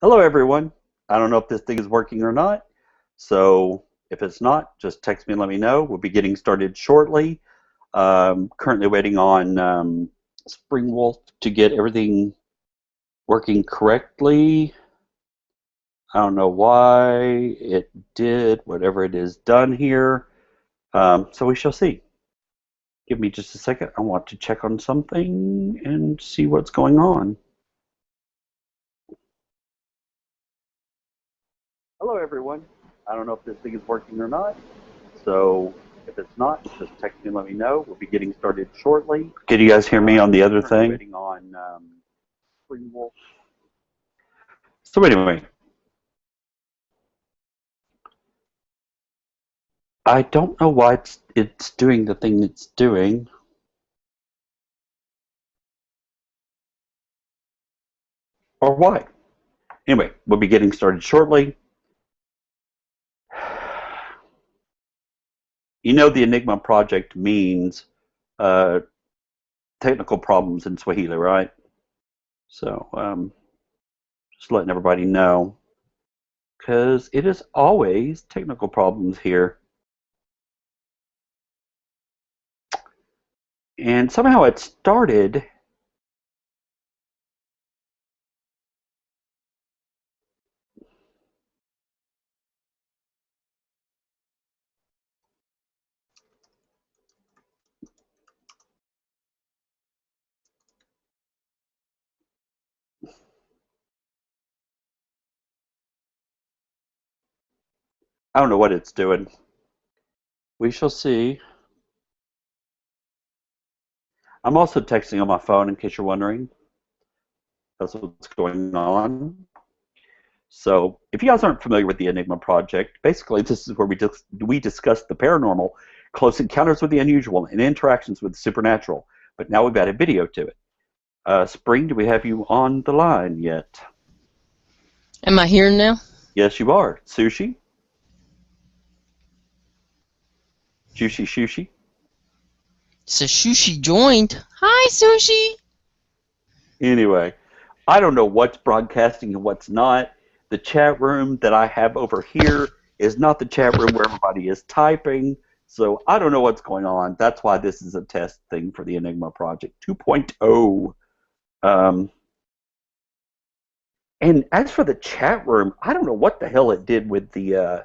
Hello, everyone. I don't know if this thing is working or not, so if it's not, just text me and let me know. We'll be getting started shortly. Currently waiting on Springwolf to get everything working correctly. I don't know why it did whatever it is done here, so we shall see. Give me just a second. I want to check on something and see what's going on. Hello, everyone. I don't know if this thing is working or not, so if it's not, just text me and let me know. We'll be getting started shortly. Can you guys hear me on the other thing? Waiting on Springwolf. So anyway, I don't know why it's doing the thing it's doing. Or why. Anyway, we'll be getting started shortly. You know the Ænigma Project means technical problems in Swahili, right? So just letting everybody know, because it is always technical problems here. And somehow it started. I don't know what it's doing. We shall see. I'm also texting on my phone in case you're wondering. That's what's going on. So if you guys aren't familiar with the Ænigma Project, basically this is where we discuss the paranormal, close encounters with the unusual, and interactions with the supernatural. But now we've added video to it. Spring, do we have you on the line yet? Am I here now? Yes, you are. Sushi? Sushi? So Sushi joined. Hi, Sushi. Anyway, I don't know what's broadcasting and what's not. The chat room that I have over here is not the chat room where everybody is typing. So I don't know what's going on. That's why this is a test thing for the Ænigma Project 2.0. And as for the chat room, I don't know what the hell it did with the...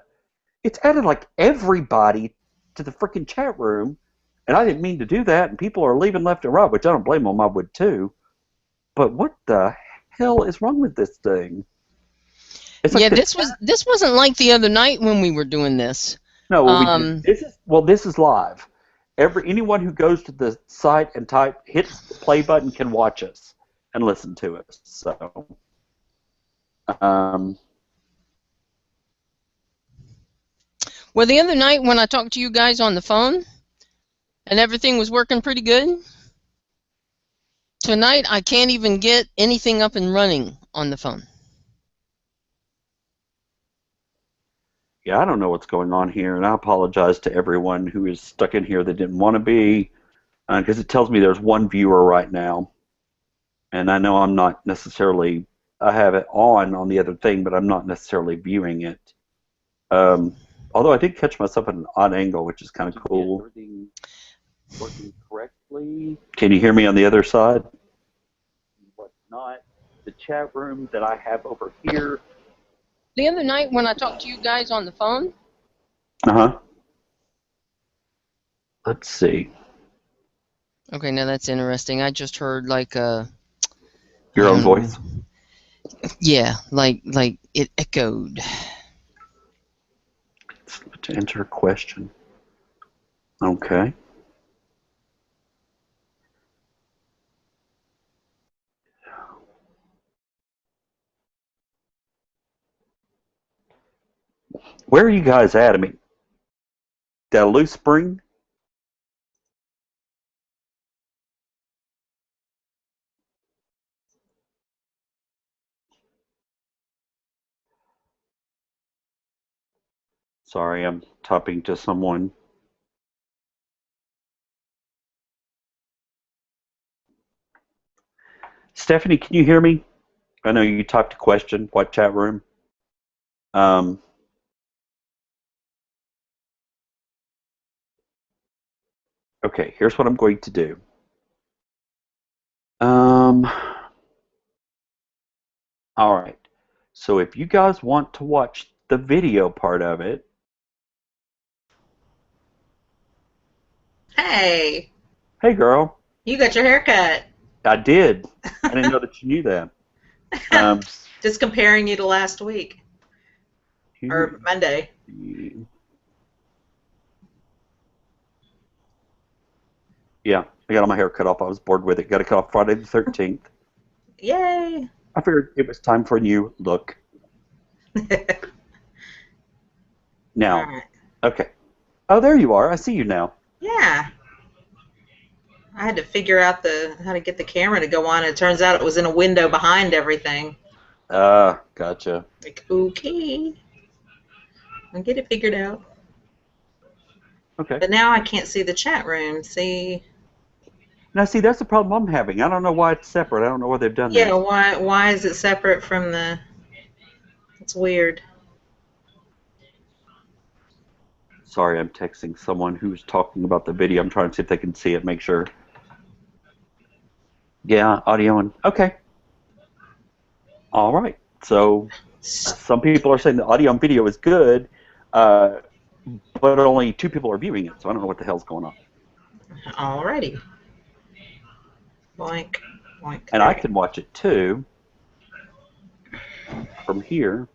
it's added like everybody to the freaking chat room. And I didn't mean to do that. And people are leaving left and right, which I don't blame them. I would too. But what the hell is wrong with this thing? It's like this wasn't like the other night when we were doing this. No, this is live. Anyone who goes to the site and hits the play button can watch us and listen to us. So, well, the other night when I talked to you guys on the phone and everything was working pretty good, tonight I can't even get anything up and running on the phone. Yeah, I don't know what's going on here, and I apologize to everyone who is stuck in here that didn't want to be, because it tells me there's one viewer right now, and I know I'm not necessarily, I have it on the other thing, but I'm not necessarily viewing it. Although I did catch myself at an odd angle, which is kind of cool. Everything working correctly. Can you hear me on the other side? What's not? The chat room that I have over here. The other night when I talked to you guys on the phone. Let's see. Okay, now that's interesting. I just heard like your own voice. Yeah, like it echoed. To answer a question. Okay. Where are you guys at? I mean, did I lose Spring? Sorry, I'm typing to someone. Stephanie, can you hear me? I know you typed a question. What chat room? Um, okay, here's what I'm going to do. Um, all right. So if you guys want to watch the video part of it, Hey, hey girl, you got your hair cut. I did. I didn't know that you knew that. Um, Just comparing you to last week or Monday. Yeah, I got all my hair cut off. I was bored with it. Got it cut off Friday the 13th. Yay! I figured it was time for a new look. All Now, right. okay. Oh, there you are. I see you now. Yeah. I had to figure out how to get the camera to go on. It turns out it was in a window behind everything. Gotcha. Like, okay. I'll get it figured out. Okay. But now I can't see the chat room. See? Now, see, that's the problem I'm having. I don't know why it's separate. I don't know why they've done Yeah, that. why is it separate from the... It's weird. Sorry, I'm texting someone who's talking about the video. I'm trying to see if they can see it, make sure. Yeah, audio and... Okay. All right. So some people are saying the audio and video is good, but only 2 people are viewing it, so I don't know what the hell's going on. Alrighty. Boink, boink. And I can watch it too from here.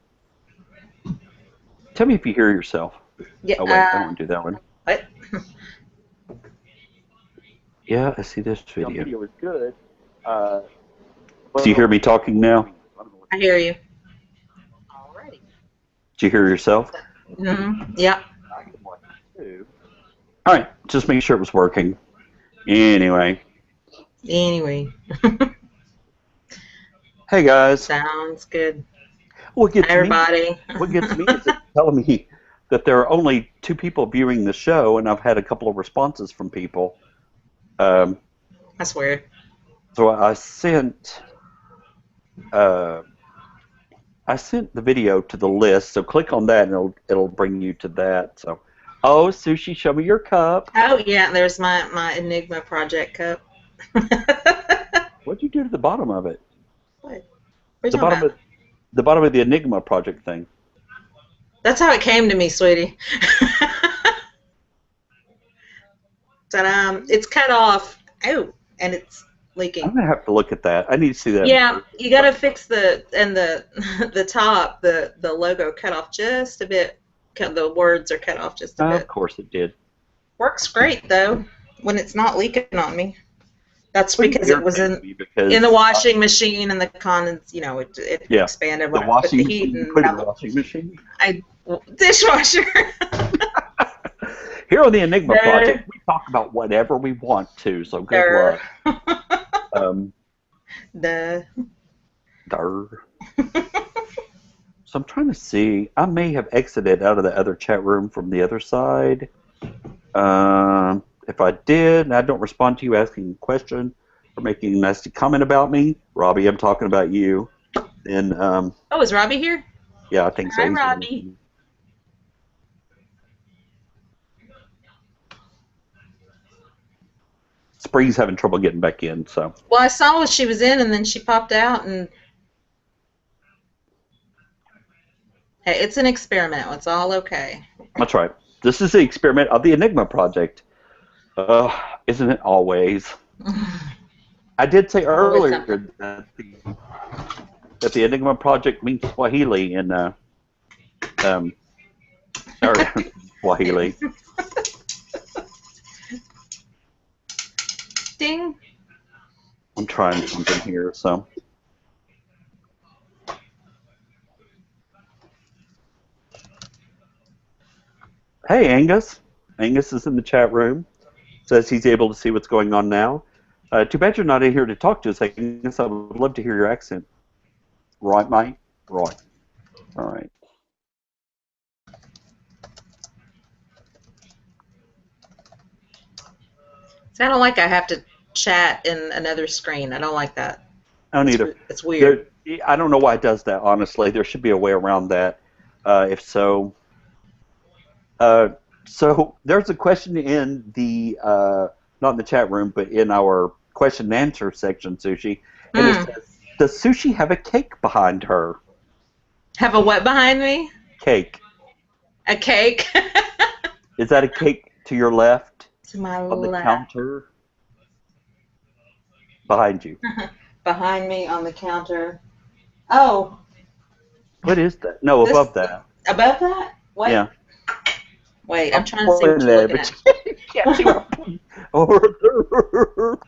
Tell me if you hear yourself. Yeah, Oh, wait, I don't want to do that one. What? Yeah, I see this video. The video is good. Do you hear me talking now? I hear you. Alrighty. Do you hear yourself? Mm-hmm. Yeah. I can watch it too. All right, just make sure it was working. Anyway. Anyway. Hey, guys. Sounds good. What gets Hi, everybody. What gets me is it's telling me that there are only 2 people viewing the show, and I've had a couple of responses from people. That's weird. So I sent the video to the list. So click on that, and it'll bring you to that. So, oh, Sushi, show me your cup. Oh yeah, there's my Ænigma Project cup. What'd you do to the bottom of it? What? The bottom of the Ænigma Project thing. That's how it came to me, sweetie. But it's cut off. Oh, and it's leaking. I'm gonna have to look at that. I need to see that. Yeah, you gotta fix the top, the logo cut off just a bit. The words are cut off just a bit. Of course it did. Works great though when it's not leaking on me. That's because it was in the washing machine and the condens. You know, it expanded when I put the heat in. Put in the washing machine. Dishwasher. Here on the Ænigma Project, we talk about whatever we want to. So good luck. Duh. So I'm trying to see. I may have exited out of the other chat room from the other side. If I did, and I don't respond to you asking a question or making a nasty comment about me, Robbie, I'm talking about you. Then. Oh, is Robbie here? Yeah, I think so. Hi, Robbie. Spring's having trouble getting back in, so. Well, I saw she was in, and then she popped out, and hey, it's an experiment. It's all okay. That's right. This is the experiment of the Ænigma Project. Isn't it always? I did say earlier that the Ænigma Project means Swahili in or Swahili. Ding. I'm trying something here, so. Hey, Angus. Angus is in the chat room. Says he's able to see what's going on now. Too bad you're not in here to talk to us, Angus. I would love to hear your accent. Right, Mike? Right. All right. See, I don't like I have to chat in another screen. I don't like that. I don't either. It's weird. I don't know why it does that, honestly. There should be a way around that. If so. So there's a question in the, not in the chat room, but in our question and answer section, Sushi. And it says, does Sushi have a cake behind her? Have a what behind me? Cake. A cake? Is that a cake to your left? To my on left. The counter? Behind you. Behind me on the counter. Oh. What is that? No, above that. Above that? What? Yeah. Wait, I'm trying to see what you're looking at.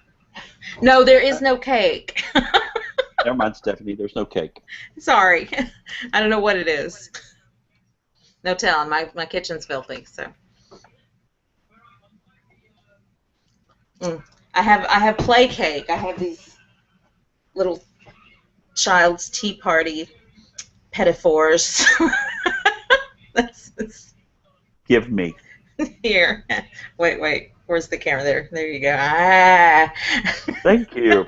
No, there is no cake. Never mind, Stephanie. There's no cake. Sorry. I don't know what it is. No telling. My kitchen's filthy, so. I have play cake. I have these little child's tea party petitfours. That's Give me. Here. Wait. Where's the camera? There you go. Ah. Thank you.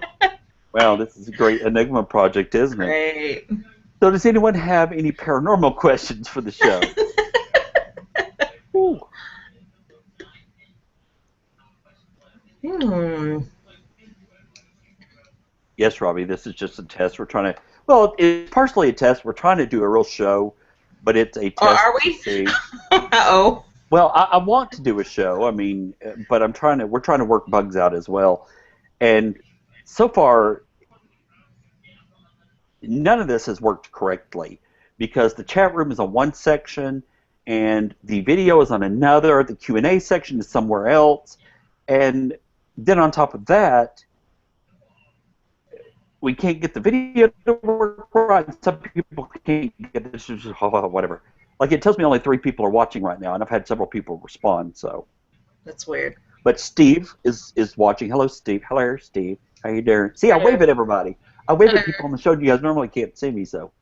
Wow, this is a great Ænigma Project, isn't it? Great. So does anyone have any paranormal questions for the show? Yes, Robbie, this is just a test. We're trying to, well, it's partially a test. We're trying to do a real show, but it's a test. Oh, are we? To see. Uh-oh. Well, I want to do a show. I mean, but we're trying to work bugs out as well. And so far, none of this has worked correctly because the chat room is on one section and the video is on another. The Q&A section is somewhere else. And then on top of that, we can't get the video to work right. Some people can't get this, whatever. Like, it tells me only 3 people are watching right now, and I've had several people respond, so. That's weird. But Steve is watching. Hello, Steve. Hello, Steve. How you doing? See, I wave at everybody. I wave at people on the show. You guys normally can't see me, so.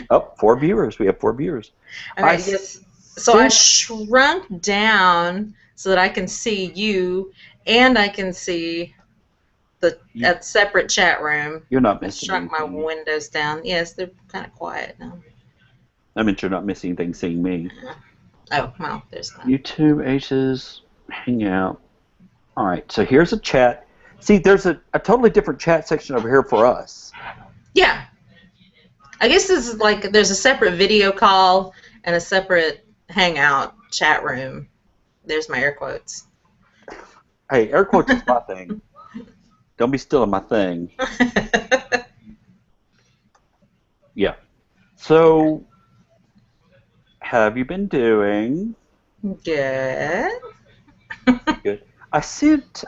Oh, 4 viewers. We have 4 viewers. All right, yes. So I shrunk down so that I can see you, and I can see that separate chat room. You're not missing anything. Shrunk my anything. windows down. Yes, they're kind of quiet now. I meant you're not missing anything seeing me. Oh, well, there's that. YouTube, Aces, Hangout. All right, so here's a chat. See, there's a totally different chat section over here for us. Yeah. I guess this is like there's a separate video call and a separate Hangout chat room. There's my air quotes. Hey, air quotes is my thing. Don't be stealing my thing. Yeah. So, how have you been doing? Good. Good. I sent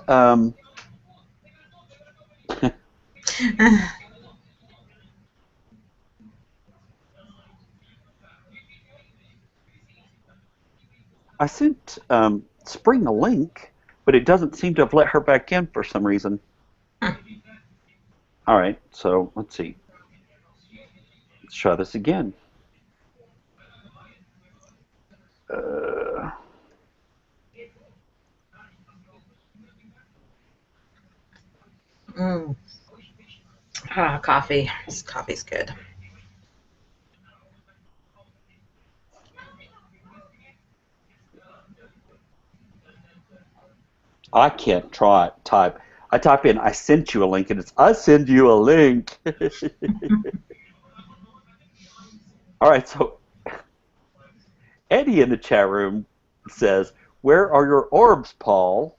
Spring a link, but it doesn't seem to have let her back in for some reason. All right, so let's see. Let's try this again. Coffee. This coffee's good. I can't type. I type in, I sent you a link, and it's, I send you a link. All right, so Eddie in the chat room says, where are your orbs, Paul?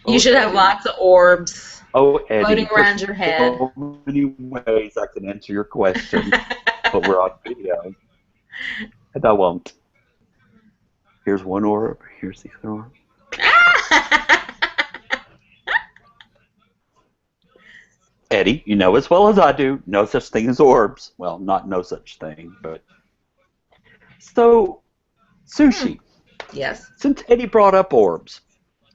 You should have lots of orbs Eddie, floating around your head. So many ways I can answer your question, but we're on video, and I won't. Here's one orb. Here's the other orb. Eddie, you know as well as I do, no such thing as orbs. Well, not no such thing, but... So, Sushi. Yes. Since Eddie brought up orbs.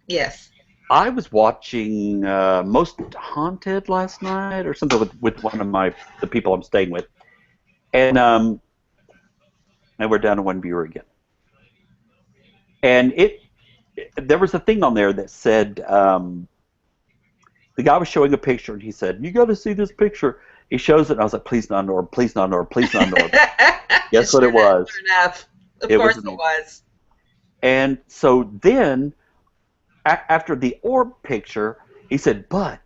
Yes. I was watching Most Haunted last night, or something with one of the people I'm staying with. And we're down to 1 viewer again. And there was a thing on there that said... the guy was showing a picture, and he said, "You got to see this picture." He shows it, and I was like, "Please not an orb, please not an orb, please not an orb." Guess what it was? Sure enough. Of course it was. And so then, after the orb picture, he said, "But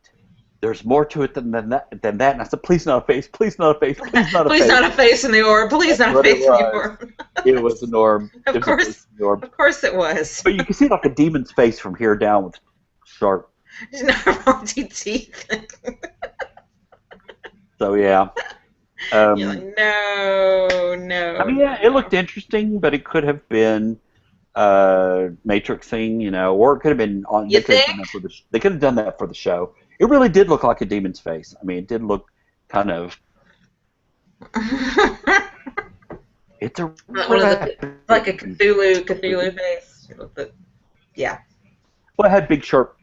there's more to it than that." And I said, "Please not a face, please not a face, please not a face." Please not a face in the orb, please not a face in the orb. It was an orb. Of course it was. But you can see like a demon's face from here down with sharp. Faulty teeth. So yeah. You're like, no. I mean, yeah, it looked interesting, but it could have been matrixing, you know, or it could have been on. You think? They could have done that for the show. It really did look like a demon's face. I mean, it did look kind of. It's a like a Cthulhu face. Yeah. Well, it had big, sharp,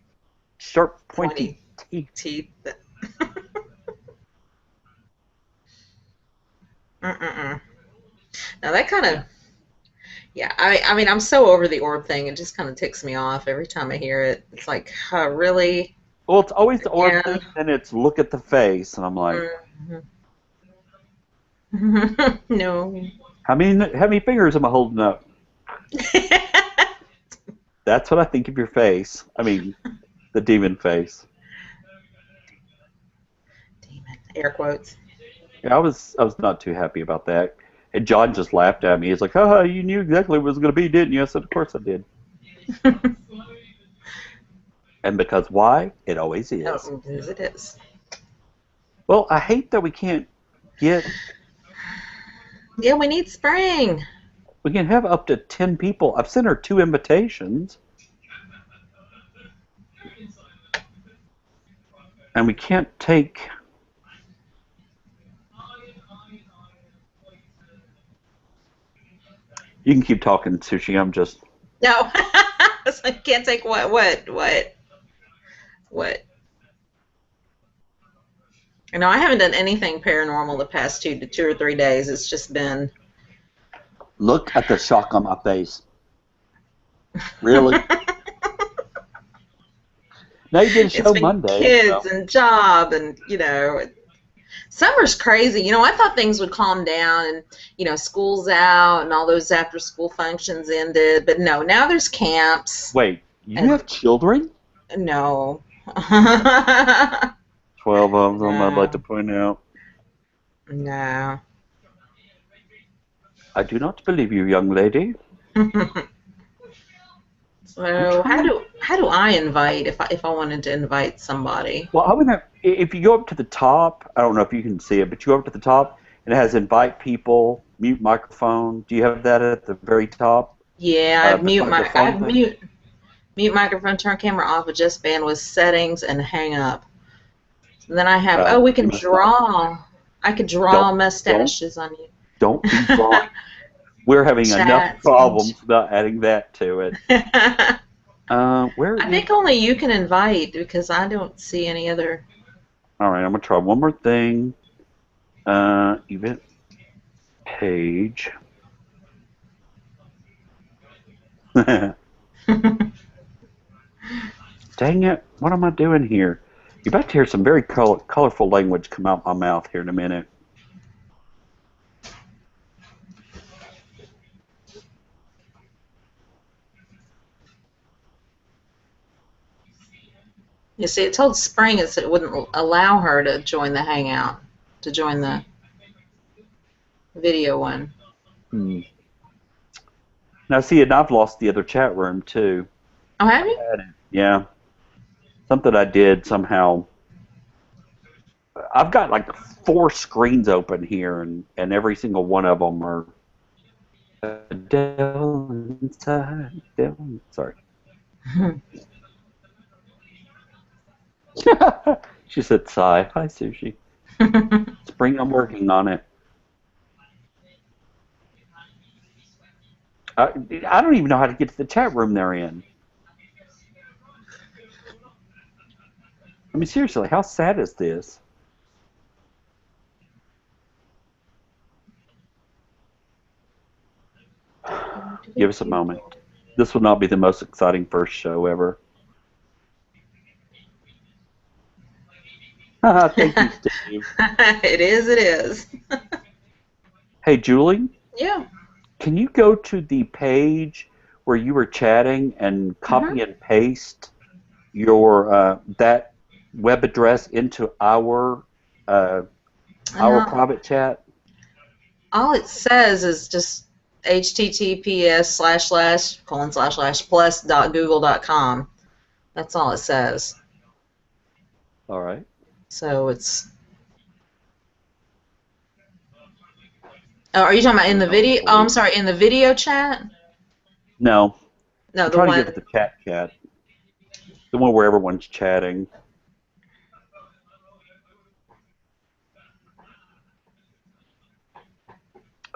pointy teeth. Now that kind of, yeah. I mean, I'm so over the orb thing. It just kind of ticks me off every time I hear it. It's like, really? Well, it's always the orb thing, and it's look at the face, and I'm like, no. How many fingers am I holding up? That's what I think of your face. I mean, the demon face. Demon, air quotes. Yeah, I was not too happy about that. And John just laughed at me. He's like, "Haha, you knew exactly what it was going to be, didn't you?" I said, "Of course I did." And because why? It always is. Oh, it is. Well, I hate that we can't get... Yeah, we need spring. We can have up to 10 people. I've sent her 2 invitations. And we can't take... You can keep talking, Sushi. I'm just... No. I can't take what? You know, I haven't done anything paranormal the past 2 or 3 days. It's just been... Look at the shock on my face. Really? Now you did a show Monday. Kids and job and, you know... Summer's crazy. You know, I thought things would calm down and, you know, school's out and all those after-school functions ended. But no, now there's camps. Wait, you have children? No. 12 of them, I'd like to point out. No. I do not believe you, young lady. So how do I invite if I wanted to invite somebody? Well, I would have, if you go up to the top, I don't know if you can see it, but you go up to the top and it has invite people, mute microphone. Do you have that at the very top? Yeah, mute microphone, turn camera off, adjust bandwidth settings, and hang up. And then I have we can draw. I could draw mustaches on you. Don't be drawn. We're having enough problems without adding that to it. I think only you can invite because I don't see any other. All right, I'm going to try one more thing. Event page. Dang it. What am I doing here? You're about to hear some very colorful language come out my mouth here in a minute. You see, it told Spring that it wouldn't allow her to join the Hangout, to join the video one. Now, see, and I've lost the other chat room, too. Oh, have you? Yeah. Something I did somehow. I've got like 4 screens open here, and every single one of them are down inside. Down. Sorry. She said, "Sigh." Hi, Sushi. Spring, I'm working on it. I don't even know how to get to the chat room they're in. I mean, seriously, how sad is this? Give us a moment. This will not be the most exciting first show ever. Thank you, Steve. It is, it is. Hey, Julie, Yeah. can you go to the page where you were chatting and copy and paste your that web address into our Uh, private chat? all it says is just https://plus.google.com. That's all it says. All right. So it's. Oh, are you talking about in the video? Oh, I'm sorry, in the video chat? No, No, I'm the trying to one. get to the chat. The one where everyone's chatting.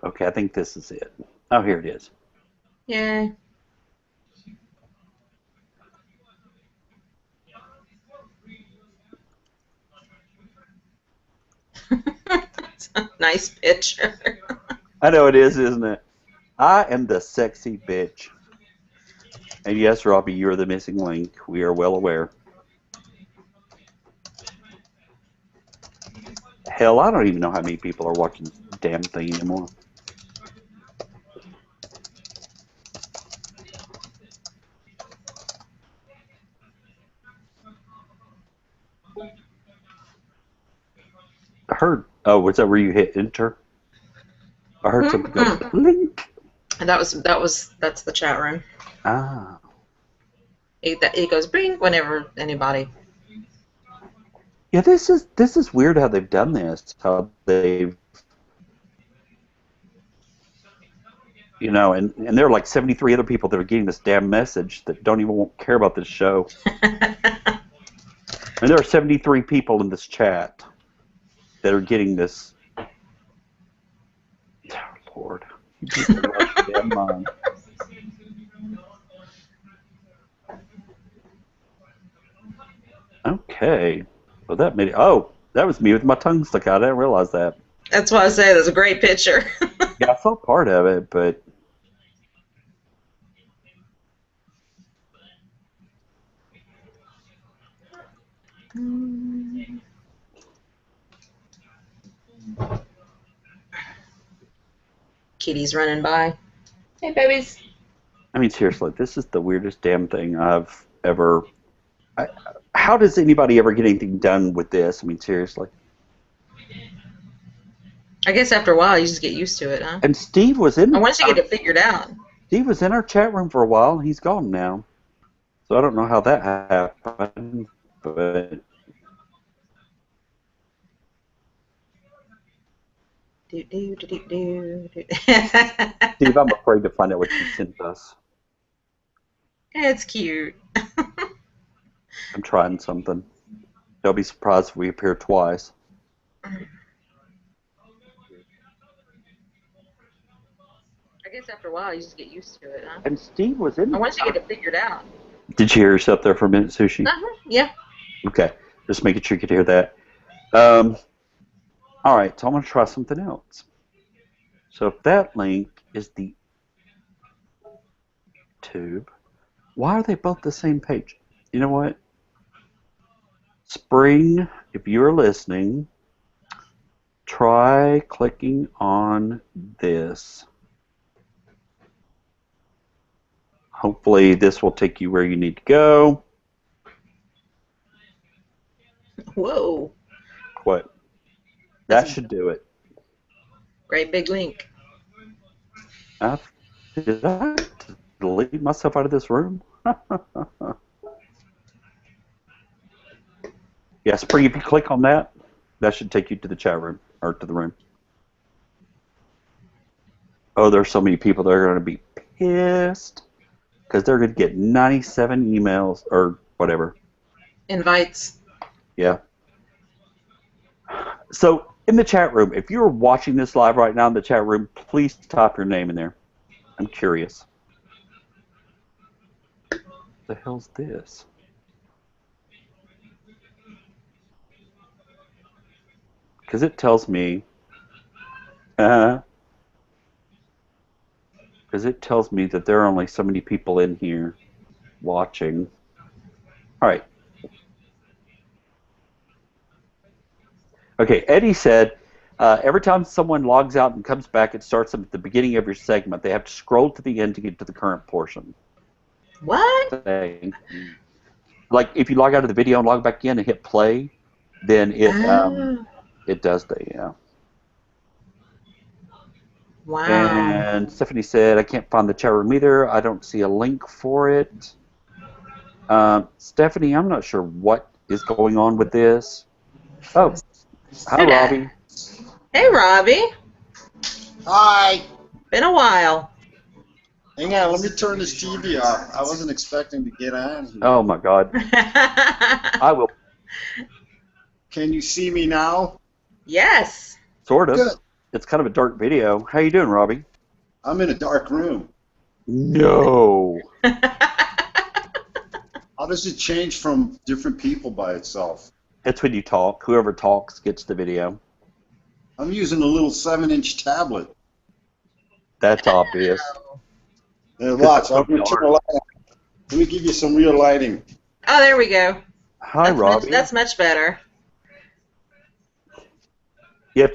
Okay, I think this is it. Oh, here it is. Yay. It's a nice picture. I know it is, isn't it? I am the sexy bitch. And yes, Robbie, you are the missing link. We are well aware. Hell, I don't even know how many people are watching this damn thing anymore. I heard. Oh, was that where you hit enter? I heard something go blink. And that's the chat room. Ah. It goes bing whenever anybody. Yeah, this is weird how they've done this. How they've, and there are like 73 other people that are getting this damn message that don't even care about this show. And there are 73 people in this chat that are getting this. Oh, Lord. You people lost your damn mind. Okay. Well, that made it. Oh, that was me with my tongue stuck out. I didn't realize that. That's why I say that's a great picture. Yeah, I saw part of it, but. Kitty's running by. Hey, babies. I mean, seriously, this is the weirdest damn thing I've ever. How does anybody ever get anything done with this? I mean, seriously. I guess after a while you just get used to it, huh? And Steve was in. Once you get it figured out. Steve was in our chat room for a while, and he's gone now. So I don't know how that happened, but. Steve, I'm afraid to find out what you sent us. It's cute. I'm trying something. They'll be surprised if we appear twice. I guess after a while you just get used to it, huh? And Steve was in. Once you get it figured out. Did you hear yourself there for a minute, Sushi? Yeah. Okay, just making sure you could hear that. All right, so I'm going to try something else. So if that link is the tube, why are they both the same page? You know what? Spring, if you're listening, try clicking on this. Hopefully this will take you where you need to go. Whoa. What? That should do it. Great big link. Did I delete myself out of this room? Yeah, Spring, if you click on that, that should take you to the chat room, or to the room. Oh, there's so many people that are going to be pissed because they're going to get 97 emails or whatever. Invites. Yeah. So in the chat room, if you're watching this live right now in the chat room, please type your name in there. I'm curious. What the hell's this? Because it tells me, that there are only so many people in here watching. All right. Okay, Eddie said, every time someone logs out and comes back, it starts them at the beginning of your segment. They have to scroll to the end to get to the current portion. What? Like if you log out of the video and log back in and hit play, then Oh, it does that. Yeah. wow. And Stephanie said, I can't find the chat room either. I don't see a link for it. Stephanie, I'm not sure what is going on with this. Oh, hi, Who dat? Robbie. Hey, Robbie. Hi. Been a while. Hang on, let me turn this TV off. I wasn't expecting to get on here. Oh, my God. I will. Can you see me now? Yes. Sort of. Good. It's kind of a dark video. How you doing, Robbie? I'm in a dark room. No. How does it change from different people by itself? It's when you talk. Whoever talks gets the video. I'm using a little 7-inch tablet. That's obvious. Watch, I'm going to turn the light on. Let me give you some real lighting. Oh, there we go. Hi, Robbie. That's much better. You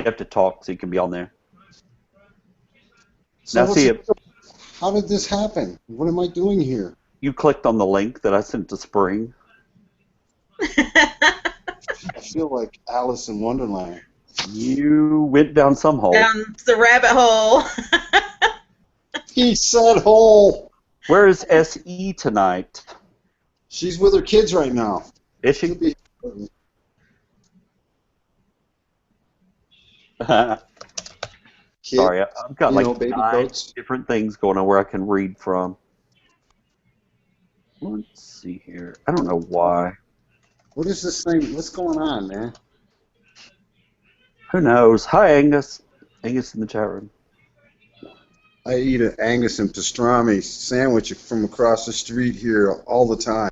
have to talk so you can be on there. So Now see it. How did this happen? What am I doing here? You clicked on the link that I sent to Spring. I feel like Alice in Wonderland. You went down some hole. Down the rabbit hole. He said hole. Where is SE tonight? She's with her kids right now. Is she? Kid, Sorry, I've got like baby 9 goats. different things going on where I can read from. Let's see here. I don't know why. What is this thing? What's going on, man? Who knows? Hi, Angus. Angus in the chat room. I eat an Angus and pastrami sandwich from across the street here all the time.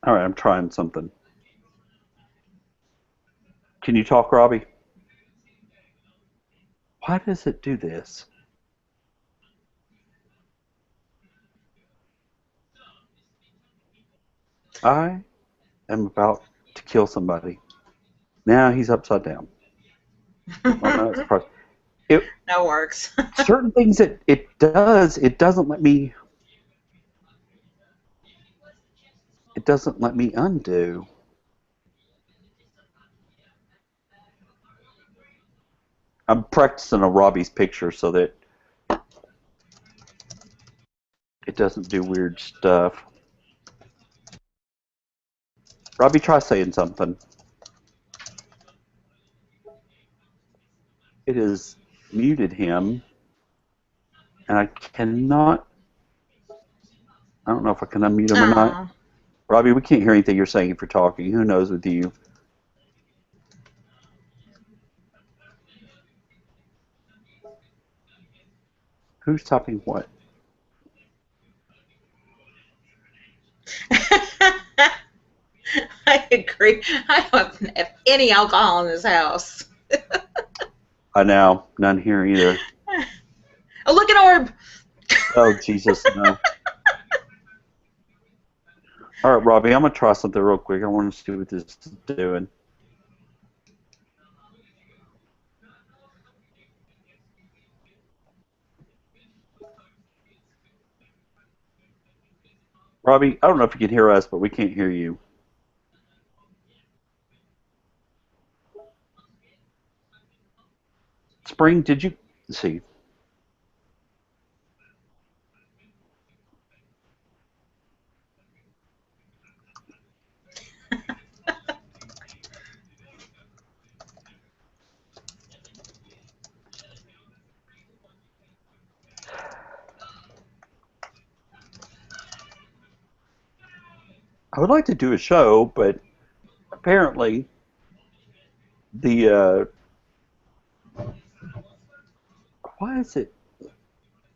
All right, I'm trying something. Can you talk, Robbie? Why does it do this? I am about to kill somebody. Now he's upside down. Oh, no, it's probably, That works. certain things that it doesn't let me. It doesn't let me undo. I'm practicing a Robbie's picture so that it doesn't do weird stuff. Robbie, try saying something. It has muted him, and I cannot. I don't know if I can unmute him or not. Aw. Robbie, we can't hear anything you're saying if you're talking. Who knows with you? Who's typing what? I agree. I don't have any alcohol in this house. I know. None here either. Oh, look at Orb. Oh, Jesus, no. All right, Robbie, I'm going to try something real quick. I want to see what this is doing. Robbie, I don't know if you can hear us, but we can't hear you. Spring, did you see? I would like to do a show, but apparently the why is it?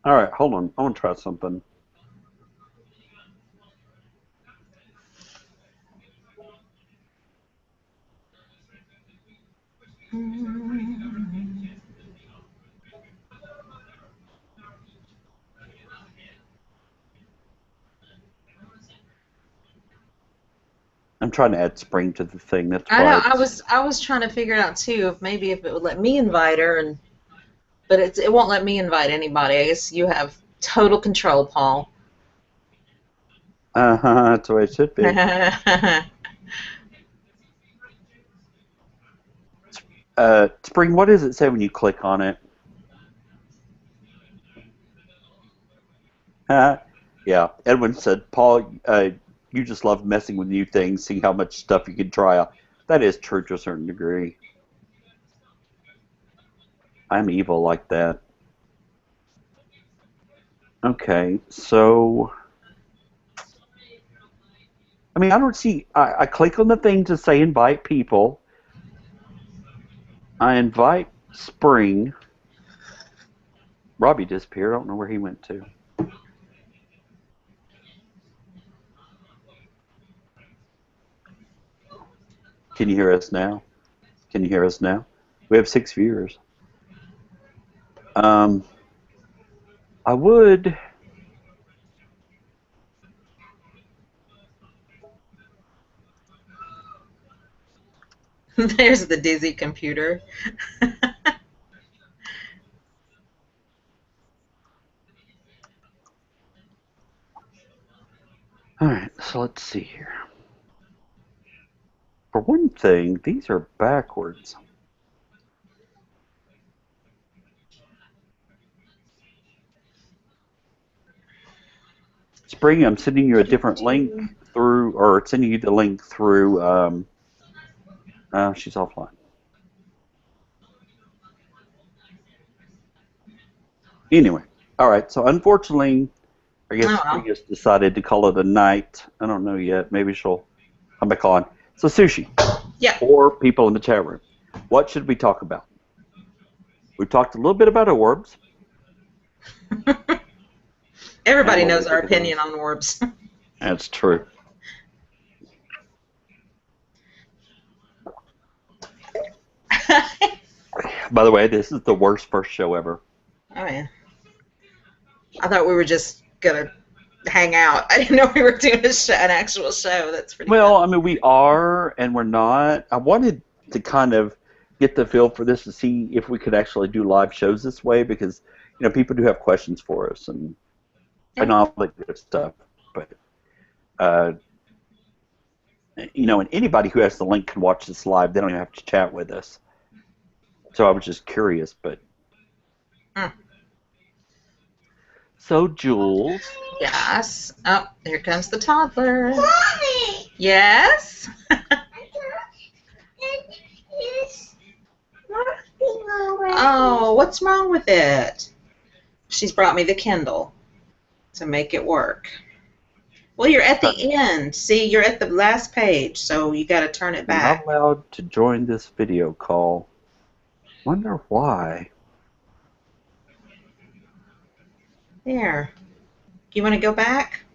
All right, hold on. I want to try something. I'm trying to add Spring to the thing. That's I why know. it's- I was trying to figure it out too. If maybe if it would let me invite her, and but it won't let me invite anybody. I guess you have total control, Paul. That's the way it should be. Spring, what does it say when you click on it? Yeah, Edwin said, Paul, you just love messing with new things, seeing how much stuff you can try out. That is true to a certain degree. I'm evil like that. Okay, so I mean, I don't see. I click on the thing to say invite people. I invite Spring. Robbie disappeared. I don't know where he went to. Can you hear us now? Can you hear us now? We have 6 viewers. I would. There's the dizzy computer. All right, so let's see here. For one thing, these are backwards. Spring, I'm sending you a different link through, or sending you the link through. She's offline. Anyway, all right. So unfortunately, I guess Oh, we just decided to call it a night. I don't know yet. Maybe she'll come back on. So sushi. yeah. For people in the chat room, what should we talk about? We talked a little bit about orbs. Everybody And what knows we our think of opinion on orbs. That's true. By the way, this is the worst first show ever. Oh yeah. I thought we were just gonna hang out. I didn't know we were doing a show, an actual show. That's pretty. Well, Good. I mean, we are and we're not. I wanted to kind of get the feel for this to see if we could actually do live shows this way because, you know, people do have questions for us and all that good stuff. But, you know, and anybody who has the link can watch this live. They don't even have to chat with us. So I was just curious, but. So, Jules. Yes. Oh, here comes the toddler. Mommy. Yes. Oh, what's wrong with it? She's brought me the Kindle to make it work. Well, you're at the end. See, you're at the last page, so you got to turn it back. Not allowed to join this video call. Wonder why. There. You want to go back?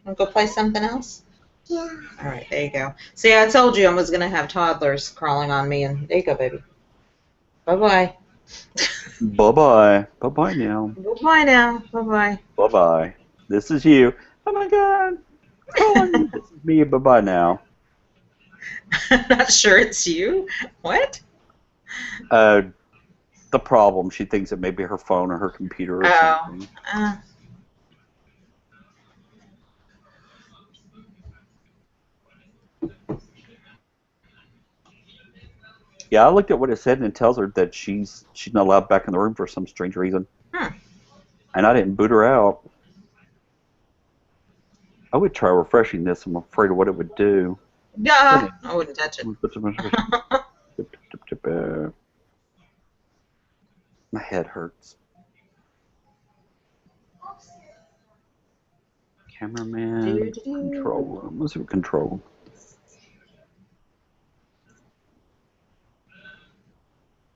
Want to go play something else? Yeah. All right, there you go. See, I told you I was going to have toddlers crawling on me, and there you go, baby. Bye-bye. Bye-bye. Bye-bye now. Bye-bye now. Bye-bye. Bye-bye. This is you. Oh, my God. Oh, this is me. Bye-bye now. I'm not sure it's you. What? The problem, she thinks it may be her phone or her computer or something. Yeah, I looked at what it said, and it tells her that she's not allowed back in the room for some strange reason. And I didn't boot her out. I would try refreshing this. I'm afraid of what it would do. Yeah, I wouldn't touch it. My head hurts. Cameraman, control room. Let's do control.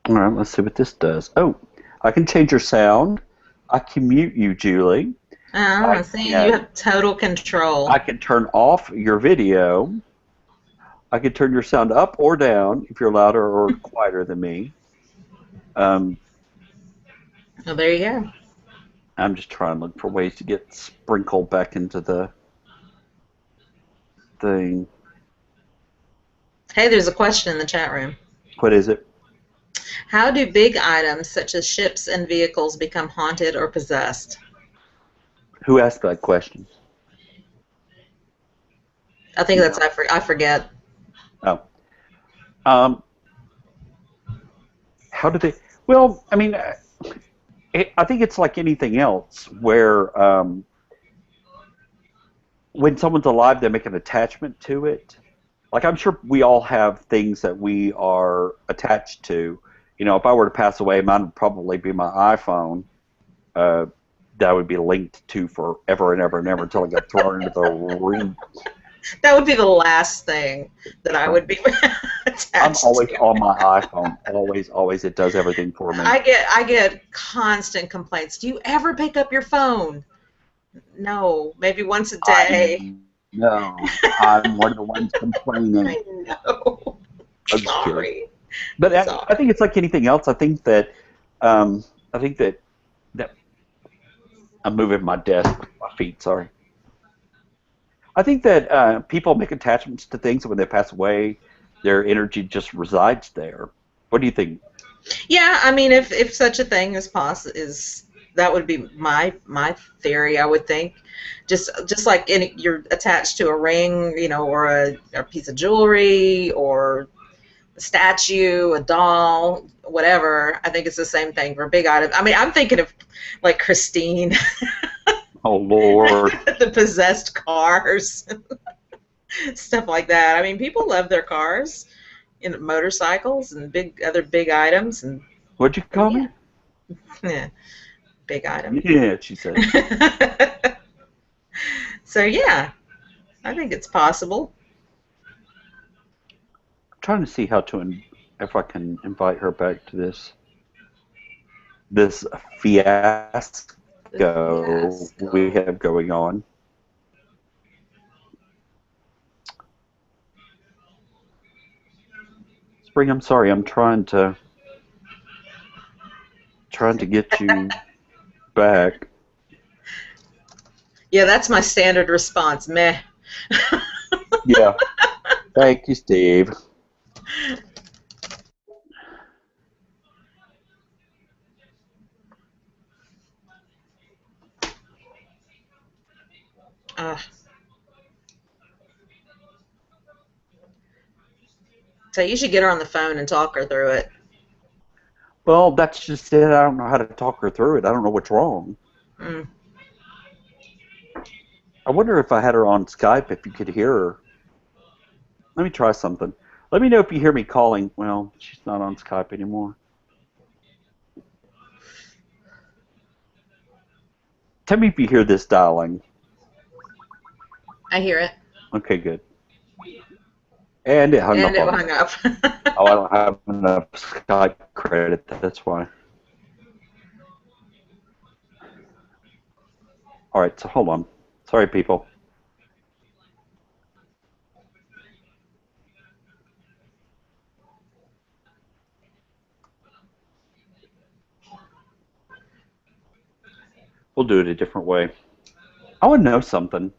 All right, let's see what this does. Oh, I can change your sound. I can mute you, Julie. See, you have total control. I can turn off your video. I can turn your sound up or down if you're louder or quieter than me. Well, there you go. I'm just trying to look for ways to get sprinkled back into the thing. Hey, there's a question in the chat room. What is it? How do big items such as ships and vehicles become haunted or possessed? Who asked that question? I think that's I forget. Oh. How do they? Well, I mean, I think it's like anything else, where when someone's alive, they make an attachment to it. Like, I'm sure we all have things that we are attached to. You know, if I were to pass away, mine would probably be my iPhone. That would be linked to forever and ever and ever until I got thrown into the ring. That would be the last thing that I would be attached I'm always to. on my iPhone. Always. It does everything for me. I get constant complaints. Do you ever pick up your phone? No, maybe once a day. No, I'm one of the ones complaining. I know. I'm just kidding. Sorry. But I think it's like anything else. I think that that I'm moving my desk with my feet. Sorry. I think that people make attachments to things, and when they pass away, their energy just resides there. What do you think? Yeah, I mean, if such a thing is that would be my theory. I would think, just like you're attached to a ring, you know, or a piece of jewelry, or a statue, a doll, whatever. I think it's the same thing for big items. I mean, I'm thinking of like Christine. Oh, Lord. The possessed cars. Stuff like that. I mean, people love their cars, motorcycles and other big items. And What'd you call me? yeah, big items. Yeah, she said. So yeah, I think it's possible. I'm trying to see if I can invite her back to this fiasco we have going on. Spring, I'm sorry. I'm trying to get you back. Yeah, that's my standard response. Meh. Yeah. Thank you, Steve. So you should get her on the phone and talk her through it. Well, that's just it. I don't know how to talk her through it. I don't know what's wrong. Mm. I wonder if I had her on Skype, if you could hear her. Let me try something. Let me know if you hear me calling. Well, she's not on Skype anymore. Tell me if you hear this dialing. I hear it. Okay, good. And it hung up. And it hung up. Oh, I don't have enough Skype credit. That's why. All right, so hold on. Sorry, people. We'll do it a different way. I want to know something.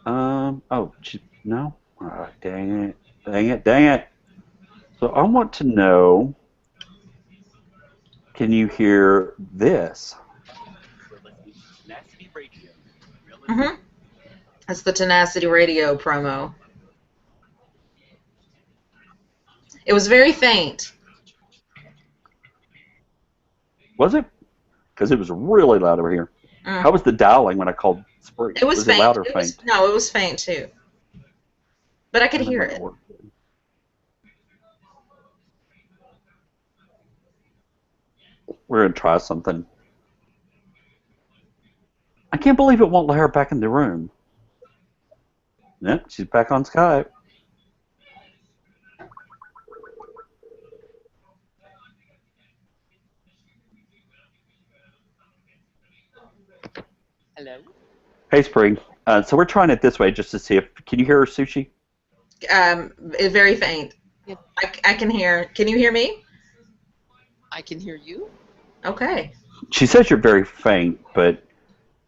Oh, no? Oh, dang it. Dang it. So I want to know, can you hear this? Mm-hmm. That's the Tenacity Radio promo. It was very faint. Was it? Because it was really loud over here. Mm. How was the dialing when I called Spring? It was faint. It loud or faint? No, it was faint too. But I could hear it. We're going to try something. I can't believe it won't let her back in the room. Yep, she's back on Skype. Hello. Hey, Spring. So we're trying it this way just to see if... Can you hear her, Sushi? Very faint. Yeah. I can hear. Can you hear me? I can hear you. Okay. She says you're very faint, but...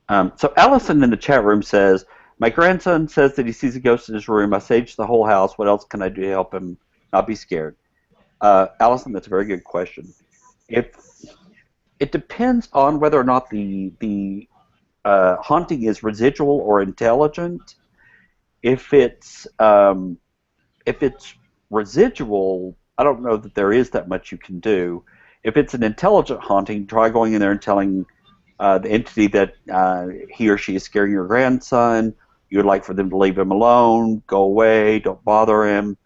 so Allison in the chat room says, my grandson says that he sees a ghost in his room. I saged the whole house. What else can I do to help him not be scared. Allison, that's a very good question. If it depends on whether or not the haunting is residual or intelligent. If it's residual, I don't know that there is that much you can do. If it's an intelligent haunting, try going in there and telling the entity that he or she is scaring your grandson. You would like for them to leave him alone, go away, don't bother him.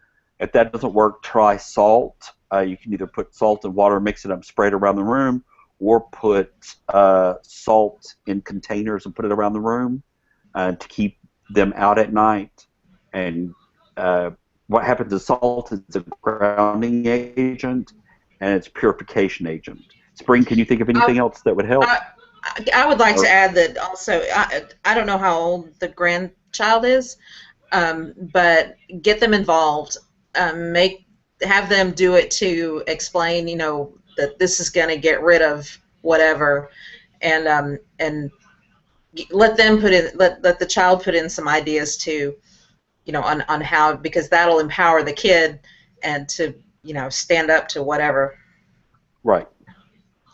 If that doesn't work, try salt. You can either put salt and water, mix it up, spray it around the room, or put salt in containers and put it around the room to keep them out at night. And what happens is salt is a grounding agent, and it's a purification agent. Spring, can you think of anything else that would help? I would like to add that also, I don't know how old the grandchild is, but get them involved. Have them do it to explain, that this is going to get rid of whatever, and let them let the child put in some ideas too, on how, because that'll empower the kid and to stand up to whatever. Right.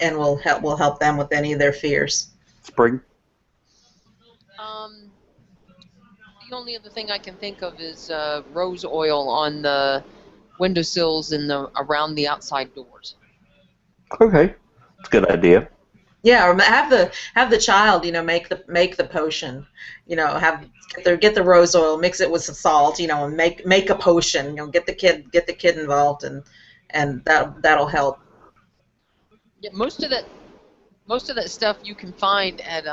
And will help them with any of their fears. Spring? The only other thing I can think of is rose oil on the windowsills and around the outside doors. Okay, that's a good idea. Yeah, or have the child, make the potion, get the rose oil, mix it with some salt, and make a potion. Get the kid involved, and that'll help. Yeah, most of that stuff you can find at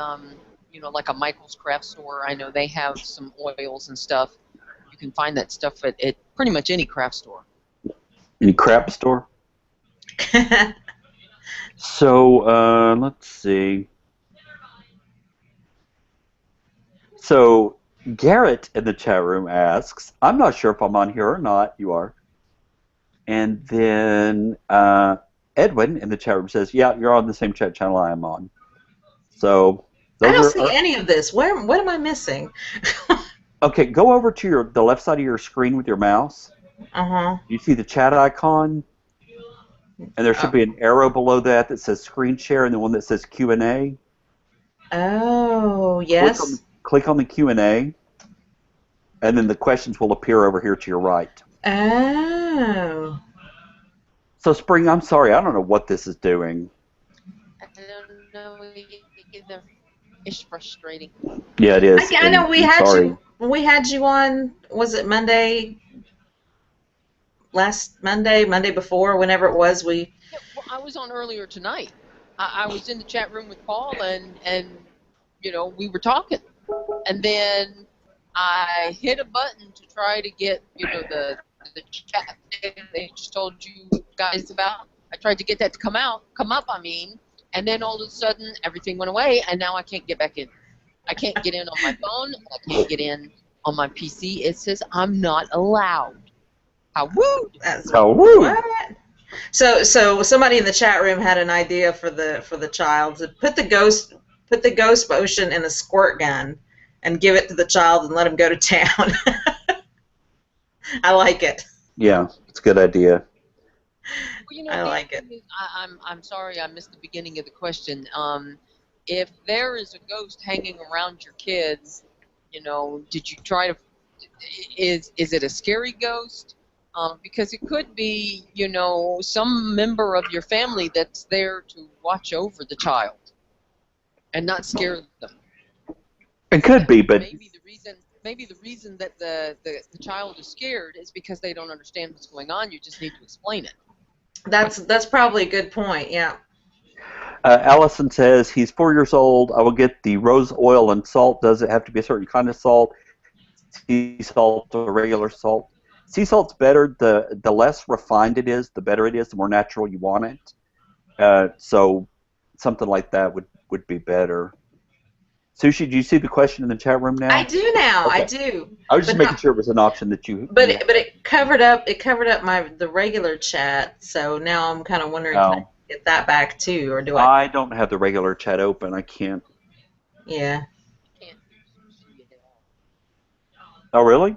like a Michael's craft store. I know they have some oils and stuff. You can find that stuff at pretty much any craft store. Any crap store? So let's see. So Garrett in the chat room asks, I'm not sure if I'm on here or not. You are. And then Edwin in the chat room says, yeah, you're on the same chat channel I am on. So I don't see any of this. What am I missing? Okay, go over to the left side of your screen with your mouse. Uh-huh. You see the chat icon? And there should be an arrow below that says screen share and the one that says Q&A. Oh, yes. Click on the Q&A, and then the questions will appear over here to your right. Oh. So, Spring, I'm sorry. I don't know what this is doing. I don't know either. It's frustrating. Yeah, it is. I know we had you on, was it Monday? Last Monday before, whenever it was, Yeah, well, I was on earlier tonight. I was in the chat room with Paul, and we were talking, and then I hit a button to try to get the chat they just told you guys about. I tried to get that to come up. And then all of a sudden everything went away, and now I can't get back in. I can't get in on my phone. I can't get in on my PC. It says I'm not allowed. How rude! How rude! What? So somebody in the chat room had an idea for the child to put the ghost potion in a squirt gun and give it to the child and let him go to town. I like it. Yeah, it's a good idea. Well, I like it. I'm sorry I missed the beginning of the question. If there is a ghost hanging around your kids, did you try to? Is it a scary ghost? Because it could be, some member of your family that's there to watch over the child and not scare them. It could be, but maybe the reason that the child is scared is because they don't understand what's going on. You just need to explain it. That's probably a good point. Yeah. Allison says he's 4 years old. I will get the rose oil and salt. Does it have to be a certain kind of salt? Sea salt or regular salt? Sea salt's better. The less refined it is, the better it is. The more natural you want it. So something like that would be better. Sushi, do you see the question in the chat room now? I do now. Okay. I do. I was just making sure it was an option that you. But it covered up the regular chat. So now I'm kind of wondering, can I get that back too, or do I? I don't have the regular chat open. I can't. Yeah. Oh really?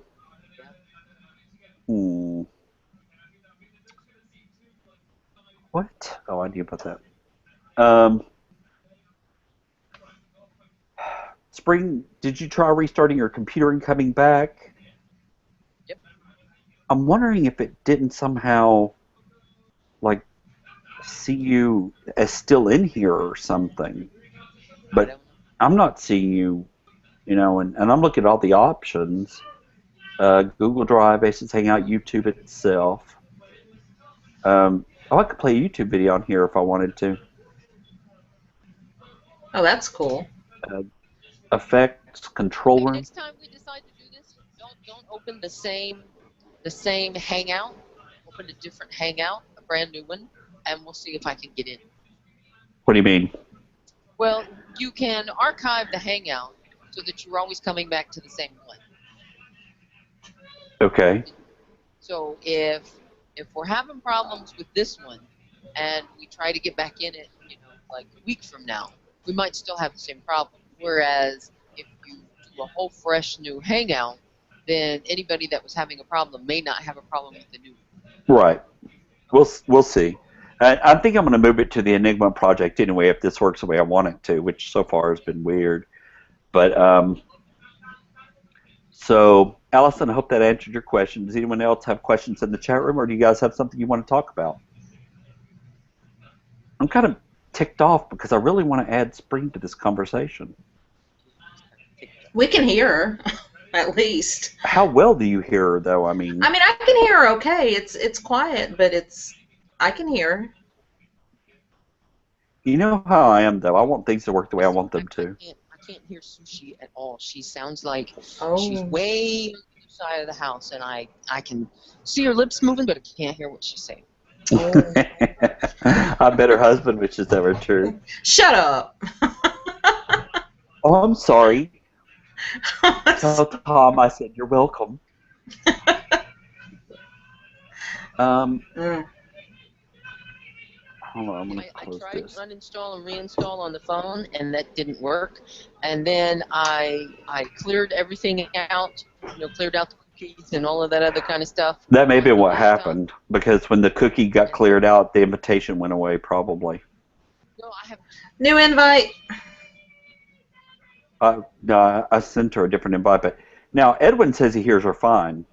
What? Oh, I knew about that. Spring, did you try restarting your computer and coming back? Yep. I'm wondering if it didn't somehow, like, see you as still in here or something. I But don't know. I'm not seeing you, and I'm looking at all the options. Google Drive, Aces Hangout, YouTube itself. I could play a YouTube video on here if I wanted to. Oh, that's cool. Effects, control Maybe room. next time we decide to do this, don't open the same hangout. Open a different hangout, a brand new one, and we'll see if I can get in. What do you mean? Well, you can archive the hangout so that you're always coming back to the same one. Okay. So if we're having problems with this one and we try to get back in it, like a week from now, we might still have the same problem. Whereas if you do a whole fresh new hangout, then anybody that was having a problem may not have a problem with the new one. Right. We'll see. I think I'm going to move it to the Ænigma Project anyway if this works the way I want it to, which so far has been weird. But so, Allison, I hope that answered your question. Does anyone else have questions in the chat room, or do you guys have something you want to talk about? I'm kind of ticked off because I really want to add Spring to this conversation. We can hear her, at least. How well do you hear her, though? I mean, I can hear her okay. It's quiet, but I can hear her. you know how I am, though. I want things to work the way I want them to. I can't hear Sushi at all. She sounds like Oh. she's way on the other side of the house, and I can see her lips moving, but I can't hear what she's saying. I bet her husband, which is ever true. Shut up. Oh, I'm sorry. Tell Tom I said you're welcome. Mm. Hold on, I'm going to I close tried this. to uninstall and reinstall on the phone, and that didn't work. And then I cleared everything out, cleared out the cookies and all of that other kind of stuff. That may be what Stuff. happened, because when the cookie got cleared out, the invitation went away, probably. No, I have. New invite. No, I sent her a different invite, but now Edwin says he hears her fine.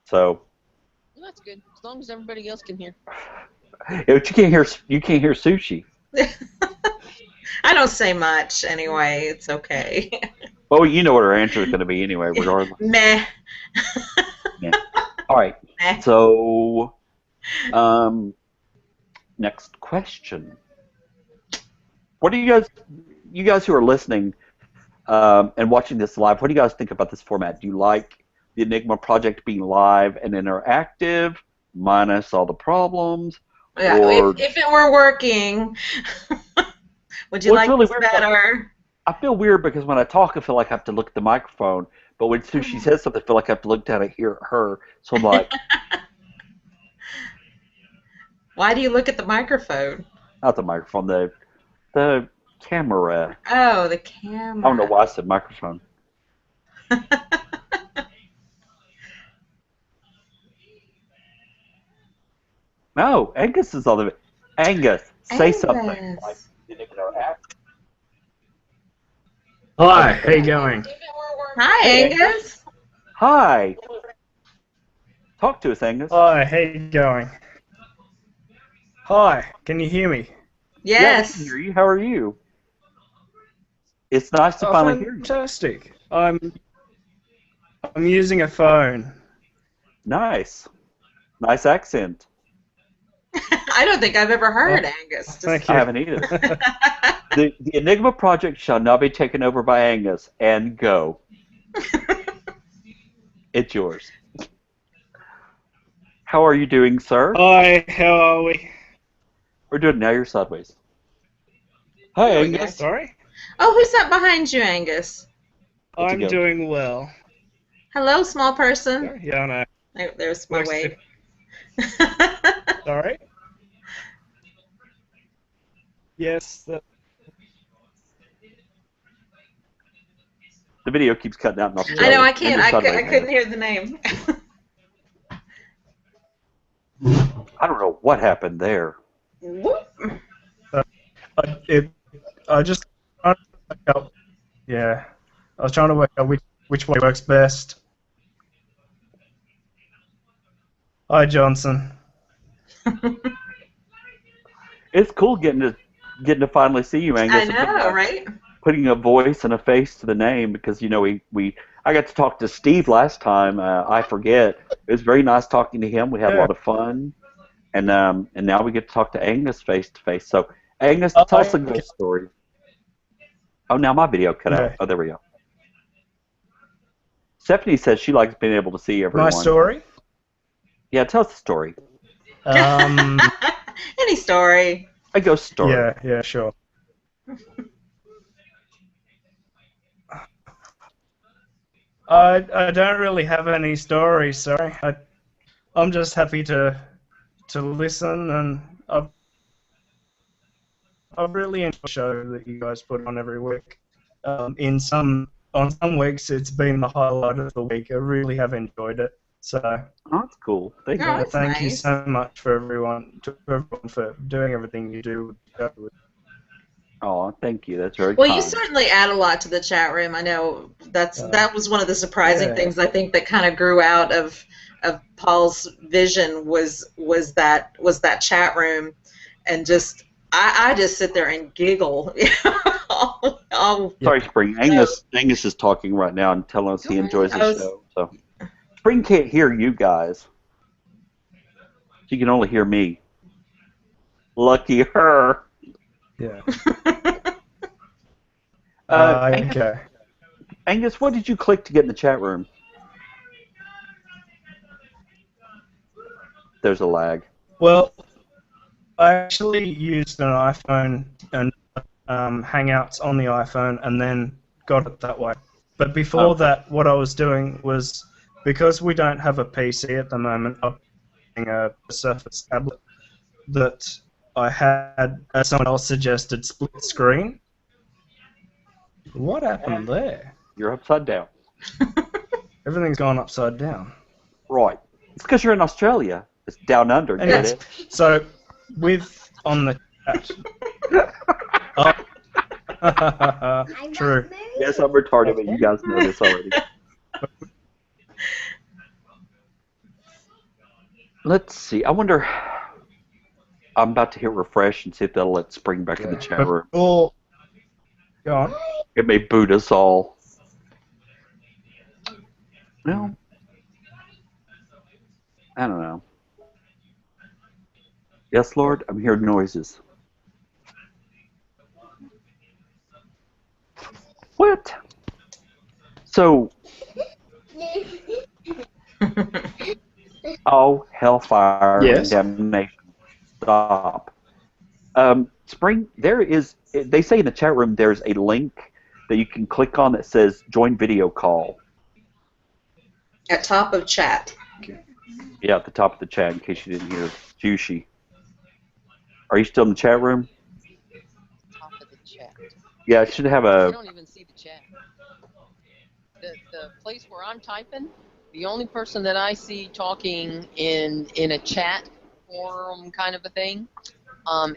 So, Well, that's good, as long as everybody else can hear. but you can't hear Sushi. I don't say much anyway. It's okay. Well, you know what her answer is going to be anyway, regardless. Meh. Yeah. All right. Meh. So, next question. What do you guys who are listening and watching this live, what do you guys think about this format? Do you like the Ænigma Project being live and interactive, minus all the problems? Yeah, Or, if it were working, would you Well, it's like really this weird, better? I feel weird because when I talk, I feel like I have to look at the microphone. But when Sushi says something, I feel like I have to look down and hear her. So I'm like, Why do you look at the microphone? not the microphone, the camera. Oh, the camera. I don't know why I said microphone. No, Angus is on the. Angus, say something. Angus. Like, you know, act. Hi, how you going? Hi, Angus. Hi. Talk to us, Angus. Hi, how you going? Hi, can you hear me? Yeah, I Yes. can hear you. How are you? It's nice to finally hear you. Fantastic. I'm using a phone. Nice. Nice accent. I don't think I've ever heard Angus. Thank I you. haven't either. The Ænigma Project shall not be taken over by Angus. And go. It's yours. How are you doing, sir? Hi, how are we? We're doing now. You're sideways. Hi, There we go. Angus. Sorry? Oh, who's that behind you, Angus? Let's I'm go. doing well. Hello, small person. Yeah, I know. There's my Nice wave. Sorry? Yes, The video keeps cutting out. And I know, I And can't. you're I sideways, couldn't hear the name. Angus. I don't know what happened there. Whoop. I just trying to work out. Yeah, I was trying to work out which way works best. Hi, Johnson. It's cool getting to finally see you, Angus. I know, right? Putting a voice and a face to the name, because I got to talk to Steve last time. I forget. It was very nice talking to him. We had a lot of fun, and now we get to talk to Angus face to face. So Angus, tell us a ghost story. Oh, now my video cut out. Oh, there we go. Stephanie says she likes being able to see everyone. My story? Yeah, tell us the story. Any story. A ghost story. Yeah, sure. I don't really have any stories, sorry. I'm just happy to listen, and I've really enjoyed the show that you guys put on every week. On some weeks it's been the highlight of the week. I really have enjoyed it. So that's cool. Thank you. That's Thank you nice. so much for everyone for doing everything you do with the show. Oh, thank you. That's very Well, kind. you certainly add a lot to the chat room. I know that was one of the surprising things I think that kind of grew out of Paul's vision was that chat room, and just I just sit there and giggle. Sorry, Spring. Angus is talking right now and telling us he enjoys the show. So Spring can't hear you guys. She can only hear me. Lucky her. Yeah. Okay. Angus, what did you click to get in the chat room? There's a lag. Well, I actually used an iPhone and Hangouts on the iPhone and then got it that way. But before that, what I was doing was, because we don't have a PC at the moment, I'm using a Surface tablet that I had, as someone else suggested, split screen. What happened there? You're upside down. Everything's gone upside down. Right. It's because you're in Australia. It's down under, get it? So, on the chat. True. Yes, I'm retarded, but you guys know this already. Let's see. I wonder. I'm about to hit refresh and see if that'll let Spring back in the chat room. Go on. It may boot us all. Well, I don't know. Yes, Lord, I'm hearing noises. What? So. Oh, hellfire and damnation. Stop. Spring, they say in the chat room there's a link that you can click on that says join video call. At top of chat. Yeah, at the top of the chat, in case you didn't hear. Juicy. Are you still in the chat room? Top of the chat. Yeah, it should have I a... don't even see the chat. The place where I'm typing, the only person that I see talking in a chat forum kind of a thing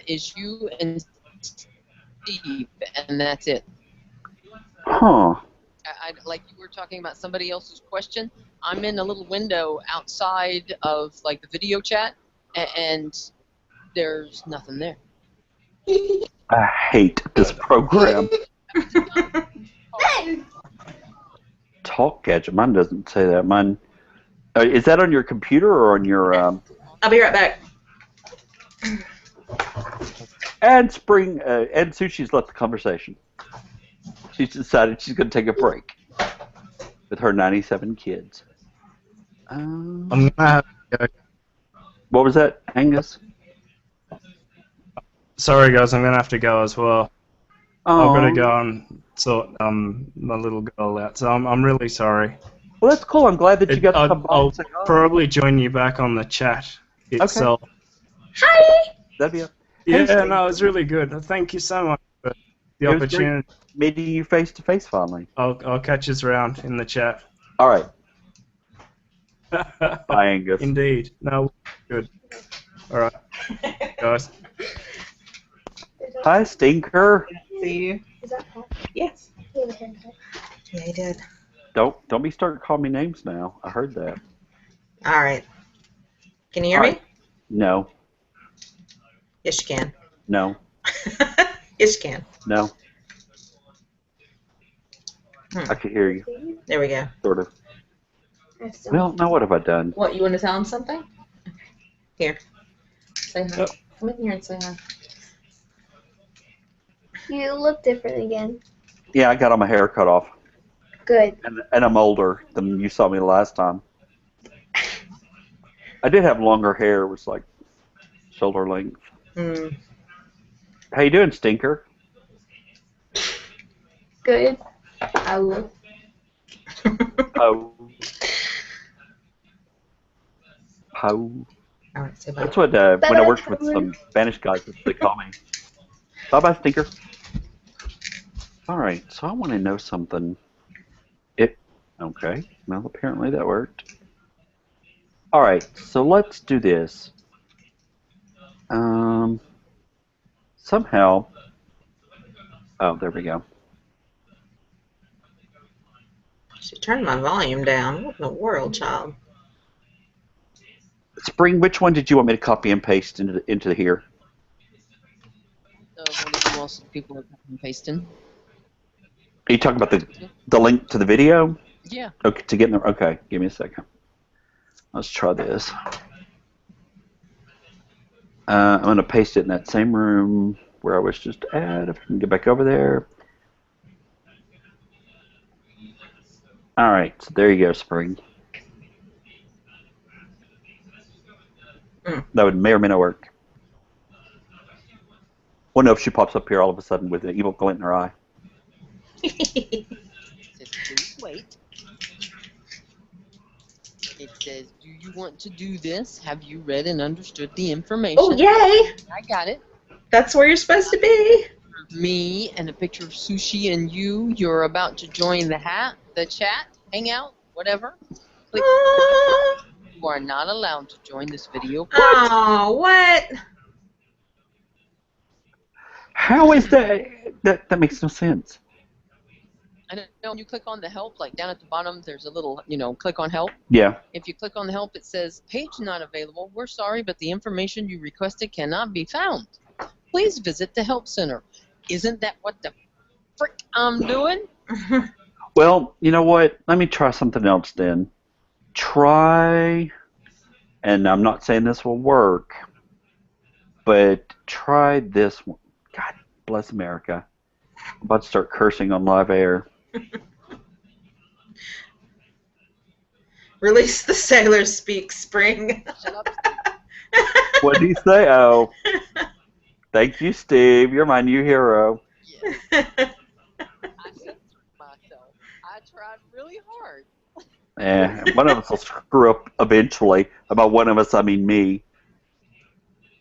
is you and Steve, and that's it. Huh. Like you were talking about somebody else's question. I'm in a little window outside of like the video chat, and there's nothing there. I hate this program. Talk gadget. Mine doesn't say that. Mine. Is that on your computer or on your? I'll be right back. And Spring and Sushi's left the conversation. She's decided she's going to take a break with her 97 kids. I'm gonna have to go. What was that, Angus? Sorry, guys, I'm gonna have to go as well. Oh. I've got to go and sort my little girl out. So I'm really sorry. Well, that's cool. I'm glad that you got to come by. I'll probably join you back on the chat itself. Okay. Hi. That'd be a... Yeah, no, it was really good. Thank you so much for the opportunity. Meeting you face to face finally. I'll catch us around in the chat. All right. Bye, Angus. Indeed. No, good. All right, guys. Hi, Stinker. See you. Is that Paul? Yes. He had a haircut. Yeah, he did. Don't be starting to call me names now. I heard that. All right. Can you hear All me? right. No. Yes, you can. No. Yes, you can. No. Hmm. I can hear you, There we go. sort of. I still. Well, now what have I done? What, you want to tell him something? Okay. Here. Say hi. Yep. Come in here and say hi. You look different again. Yeah, I got all my hair cut off, Good. and I'm older than you saw me the last time. I did have longer hair. It was like shoulder length. Hmm. How you doing, Stinker? Good. I will. Oh. How? All right, say bye. That's what when I Bye-bye, worked with Tyler. some Spanish guys, that's what they call me. Bye-bye, Stinker. All right, so I want to know something. Okay, well, apparently that worked. All right, so let's do this. Somehow, oh, there we go. She turned my volume down. What in the world, child? Spring, which one did you want me to copy and paste into here? One of the most people are copying and pasting. Are you talking about the link to the video? Yeah. Okay, to get in there. Okay, give me a second. Let's try this. I'm going to paste it in that same room where I was just at. If I can get back over there. All right, so there you go, Spring. That would may or may not work. Well, no, if she pops up here all of a sudden with an evil glint in her eye. It says, please wait. It says, do you want to do this? Have you read and understood the information? Oh, yay! I got it. That's where you're supposed to be. Me and a picture of Sushi and you. You're about to join the chat, hangout, whatever. Click. Oh, You are not allowed to join this video. what? How is that? That makes no sense. I don't know. When you click on the help, like down at the bottom, there's a little, click on help. Yeah. If you click on the help, it says, page not available. We're sorry, but the information you requested cannot be found. Please visit the help center. Isn't that what the frick I'm doing? Well, you know what? Let me try something else then. Try, and I'm not saying this will work, but try this one. God bless America. I'm about to start cursing on live air. Release the sailor speak, Spring. Shut up. What did he say? Oh, thank you, Steve. You're my new hero. Yes, I censored myself. I tried really hard. One of us will screw up eventually. About one of us, I mean me.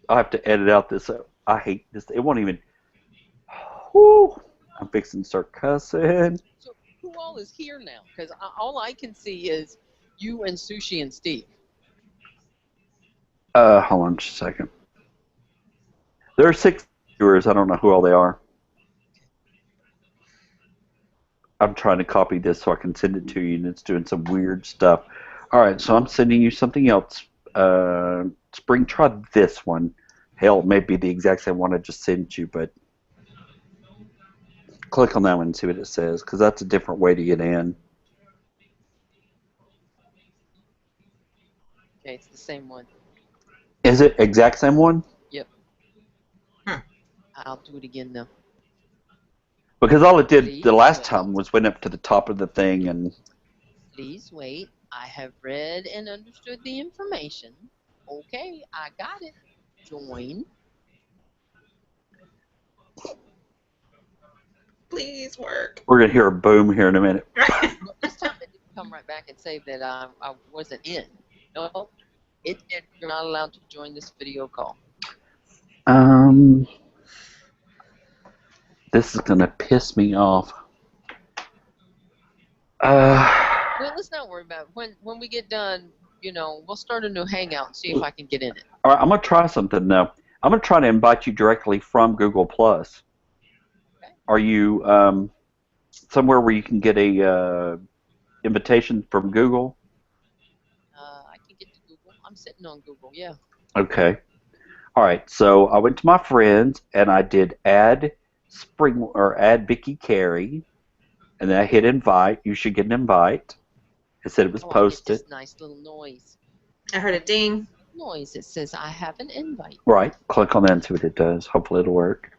I'll have to edit out this. I hate this. It won't even. Whew, I'm fixing to start cussing. So who all is here now? Because all I can see is you and Sushi and Steve. Hold on just a second. There are 6 viewers. I don't know who all they are. I'm trying to copy this so I can send it to you, and it's doing some weird stuff. All right, so I'm sending you something else. Spring, try this one. Hell, it may be the exact same one I just sent you, but click on that one and see what it says, because that's a different way to get in. Okay, it's the same one. Is it exact same one? Yep. I'll do it again though. Because all it did Please the last wait. time was went up to the top of the thing and... Please wait. I have read and understood the information. Okay, I got it. Join. Please work. We're going to hear a boom here in a minute. No, this time it didn't come right back and say that I wasn't in. No, it did. You're not allowed to join this video call. This is going to piss me off. Well, let's not worry about it. When we get done, we'll start a new hangout and see if I can get in it. All right, I'm gonna try something though. I'm gonna try to invite you directly from Google Plus. Okay. Are you somewhere where you can get a invitation from Google? I can get to Google. I'm sitting on Google. Yeah. Okay. All right. So I went to my friends and I did add Vicky Carey, and then I hit invite. You should get an invite. It said it was Oh, I get posted. this nice little noise. I heard a ding. Noise. It says I have an invite. Right. Click on that and see what it does. Hopefully it'll work.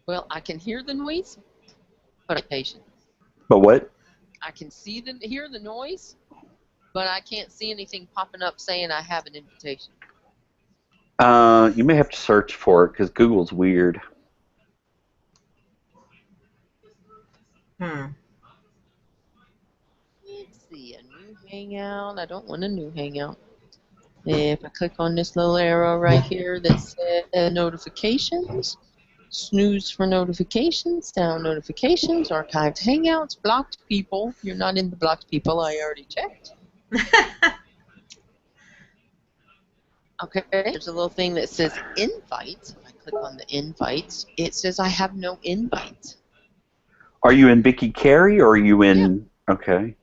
Well, I can hear the noise, but I'm patient. But what? I can hear the noise, but I can't see anything popping up saying I have an invitation. You may have to search for it because Google's weird. Hmm. Let's see, a new hangout. I don't want a new hangout. If I click on this little arrow right here that says notifications, snooze for notifications, down notifications, archived hangouts, blocked people. You're not in the blocked people. I already checked. Okay, there's a little thing that says invite. If I click on the invites, it says I have no invite. Are you in Vicky Carey or are you in? Yeah. Okay.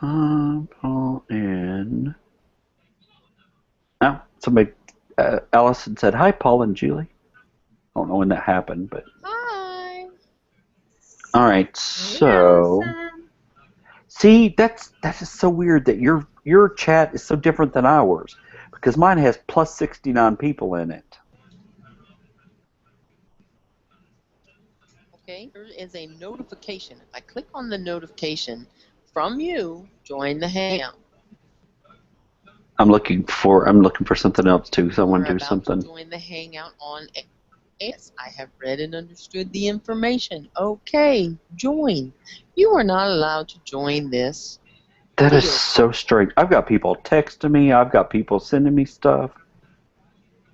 Paul in. Oh, somebody. Allison said, "Hi, Paul and Julie." I don't know when that happened, but. Hi. All right, so. See, that's just so weird that your chat is so different than ours, because mine has plus 69 people in it. Okay, there is a notification. If I click on the notification from you, join the hangout. I'm looking for something else too, because I want to do something. To join the hangout on. Yes, I have read and understood the information. Okay, join. You are not allowed to join this. That is so strange. I've got people texting me. I've got people sending me stuff.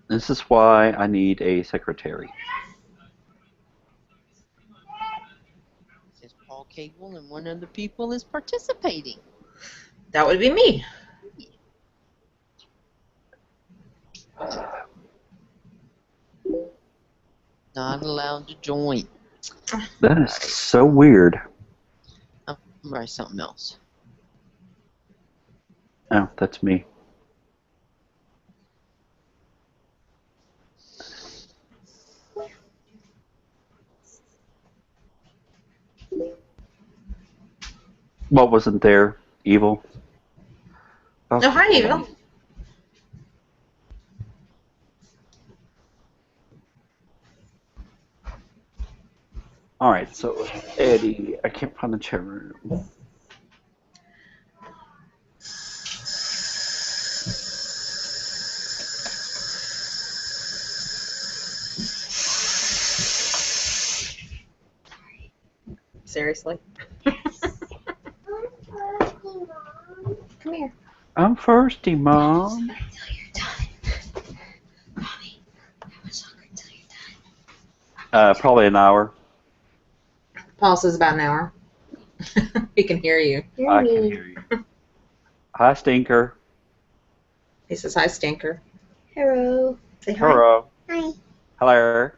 This is why I need a secretary. It says Paul Cable and one other people is participating. That would be me. Not allowed to join. That is so weird. I'm going to write something else. Oh, that's me. What wasn't there? Evil? Oh, hi, Evil. All right, so Eddie, I can't find the chat room. Seriously? Come here. I'm thirsty, Mom. Probably an hour. Paul says about an hour. He can hear you. I can hear you. Hi, Stinker. He says, hi, Stinker. Hello. Say hi. Hello. Hi. Hello.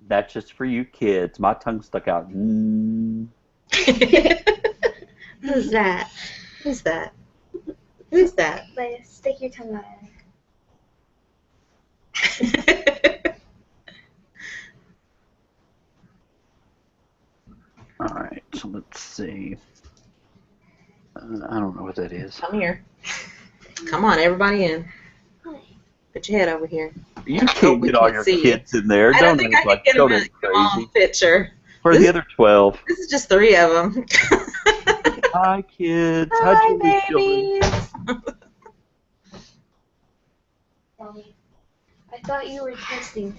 That's just for you kids. My tongue stuck out. Who's that? Who's that? Who's that? Like, stick your tongue out. All right, so let's see. I don't know what that is. Come here. Come on, everybody in. Put your head over here. You can't we get all can't your see kids in there. I don't think I can get them in a crazy. picture. Where are the other 12? This is just 3 of them. Hi, kids. Hi, How'd you babies. Mommy, I thought you were testing.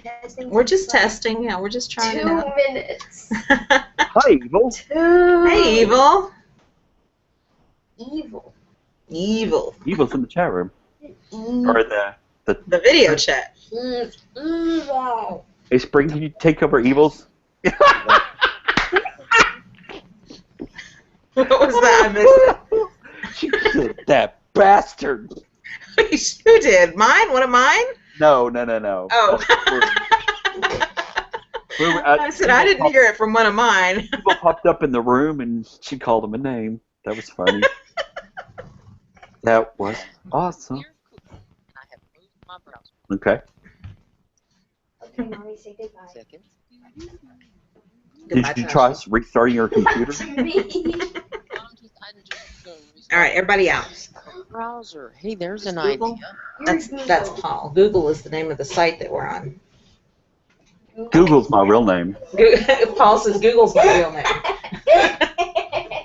We're just testing. Yeah, we're just trying it 2 out. minutes. Hi, Evil. 2. Hey, Evil. Evil. Evil. Evil's in the chat room. Or the The video chat. He's evil. Hey, Spring, can you take over evils? What was that? I missed She said, that bastard. it. Who did? Mine? One of mine? No. Oh. I said I didn't hear it from one of mine. People popped up in the room and she called him a name. That was funny. That was awesome. Clear cookie, and I have closed my browser. Okay. Okay, Mommy, say goodbye. Seconds. Goodbye, Did you try Tasha. restarting your computer? All right, everybody out. Browser. Hey, there's an Google? idea. That's Paul. Google is the name of the site that we're on. Google's my real name. Paul says Google's my real name.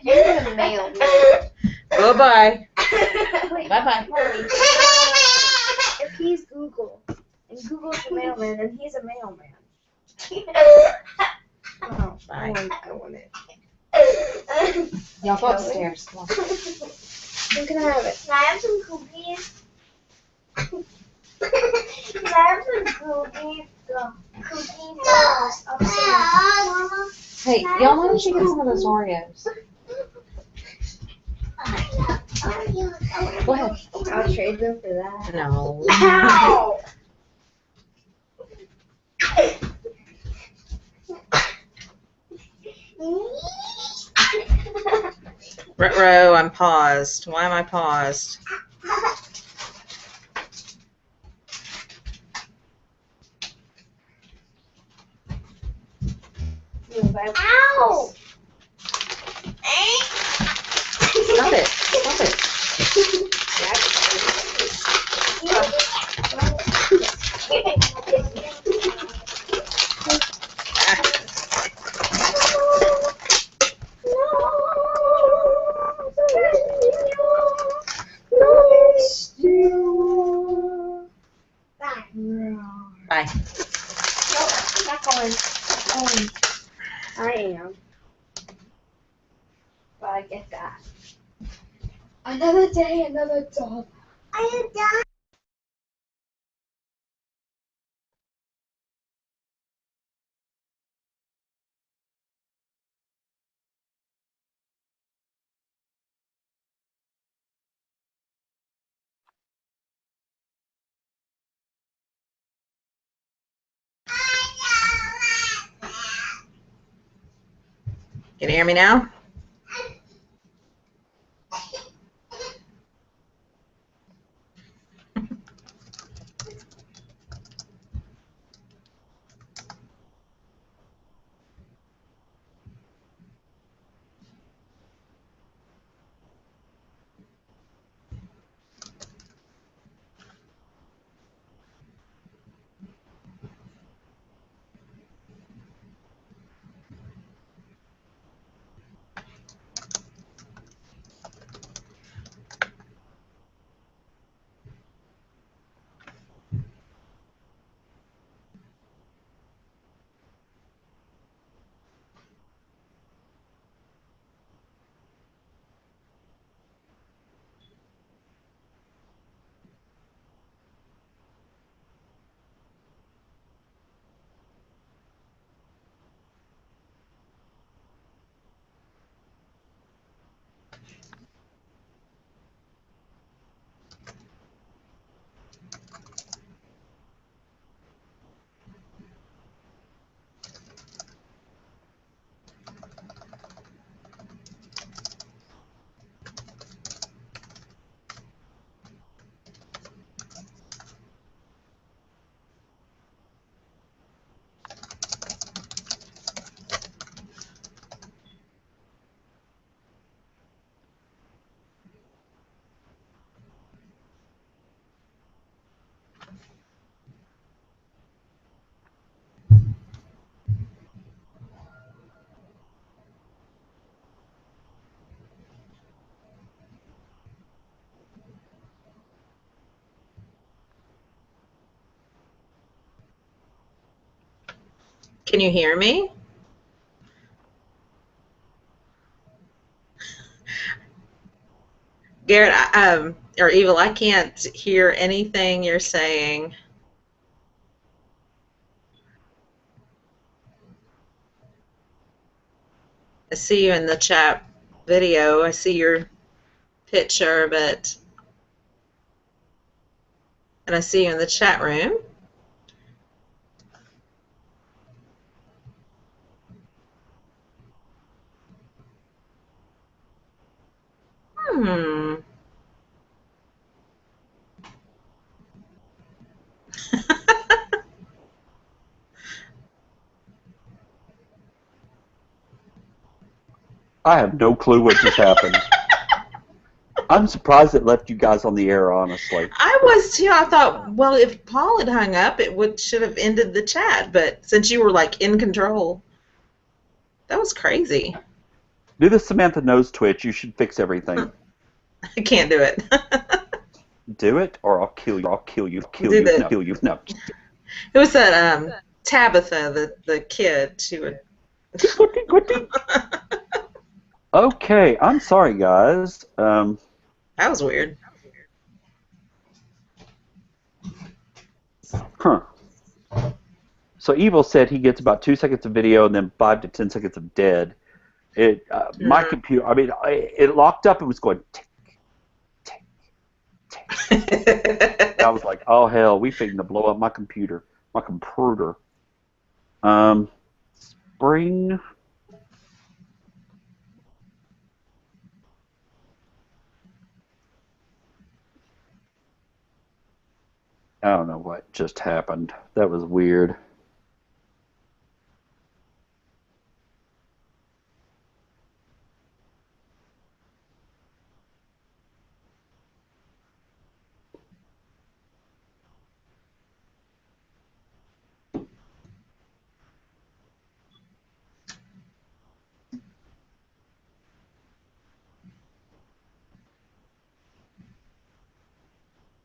You're the mailman. Bye-bye. Wait, Bye-bye. Mommy. If he's Google, and Google's the mailman, then he's a mailman. Oh, Bye. I want it. Y'all go upstairs. Come on. You can have it. Can I have some cookies? Can I have some cookies? Cookies upstairs. Hey, y'all, why don't you get some of those Oreos? Go ahead. I'll trade them for that. No. Ow! Ruh-roh, I'm paused. Why am I paused? Ow! Stop it. Stop it. Bye. Not going. I am. But I get that. Another day, another dog. I am done. Can you hear me now? Can you hear me? Garrett, or Evil, I can't hear anything you're saying. I see you in the chat video. I see your picture, and I see you in the chat room. Hmm. I have no clue what just happened. I'm surprised it left you guys on the air, honestly. I was too. I thought, well, if Paul had hung up, it should have ended the chat. But since you were like in control, that was crazy. Do the Samantha Knows Twitch. You should fix everything. I can't do it. Do it, or I'll kill you. I'll kill you. Kill Do you. the- No, kill you. No. It was that Tabitha, the kid. She would. Okay, I'm sorry, guys. That was weird. Huh. So Evil said he gets about 2 seconds of video and then 5 to 10 seconds of dead. My computer, I mean, it locked up and was going tick, tick, tick. I was like, oh hell, we finna to blow up my computer. Spring. I don't know what just happened. That was weird.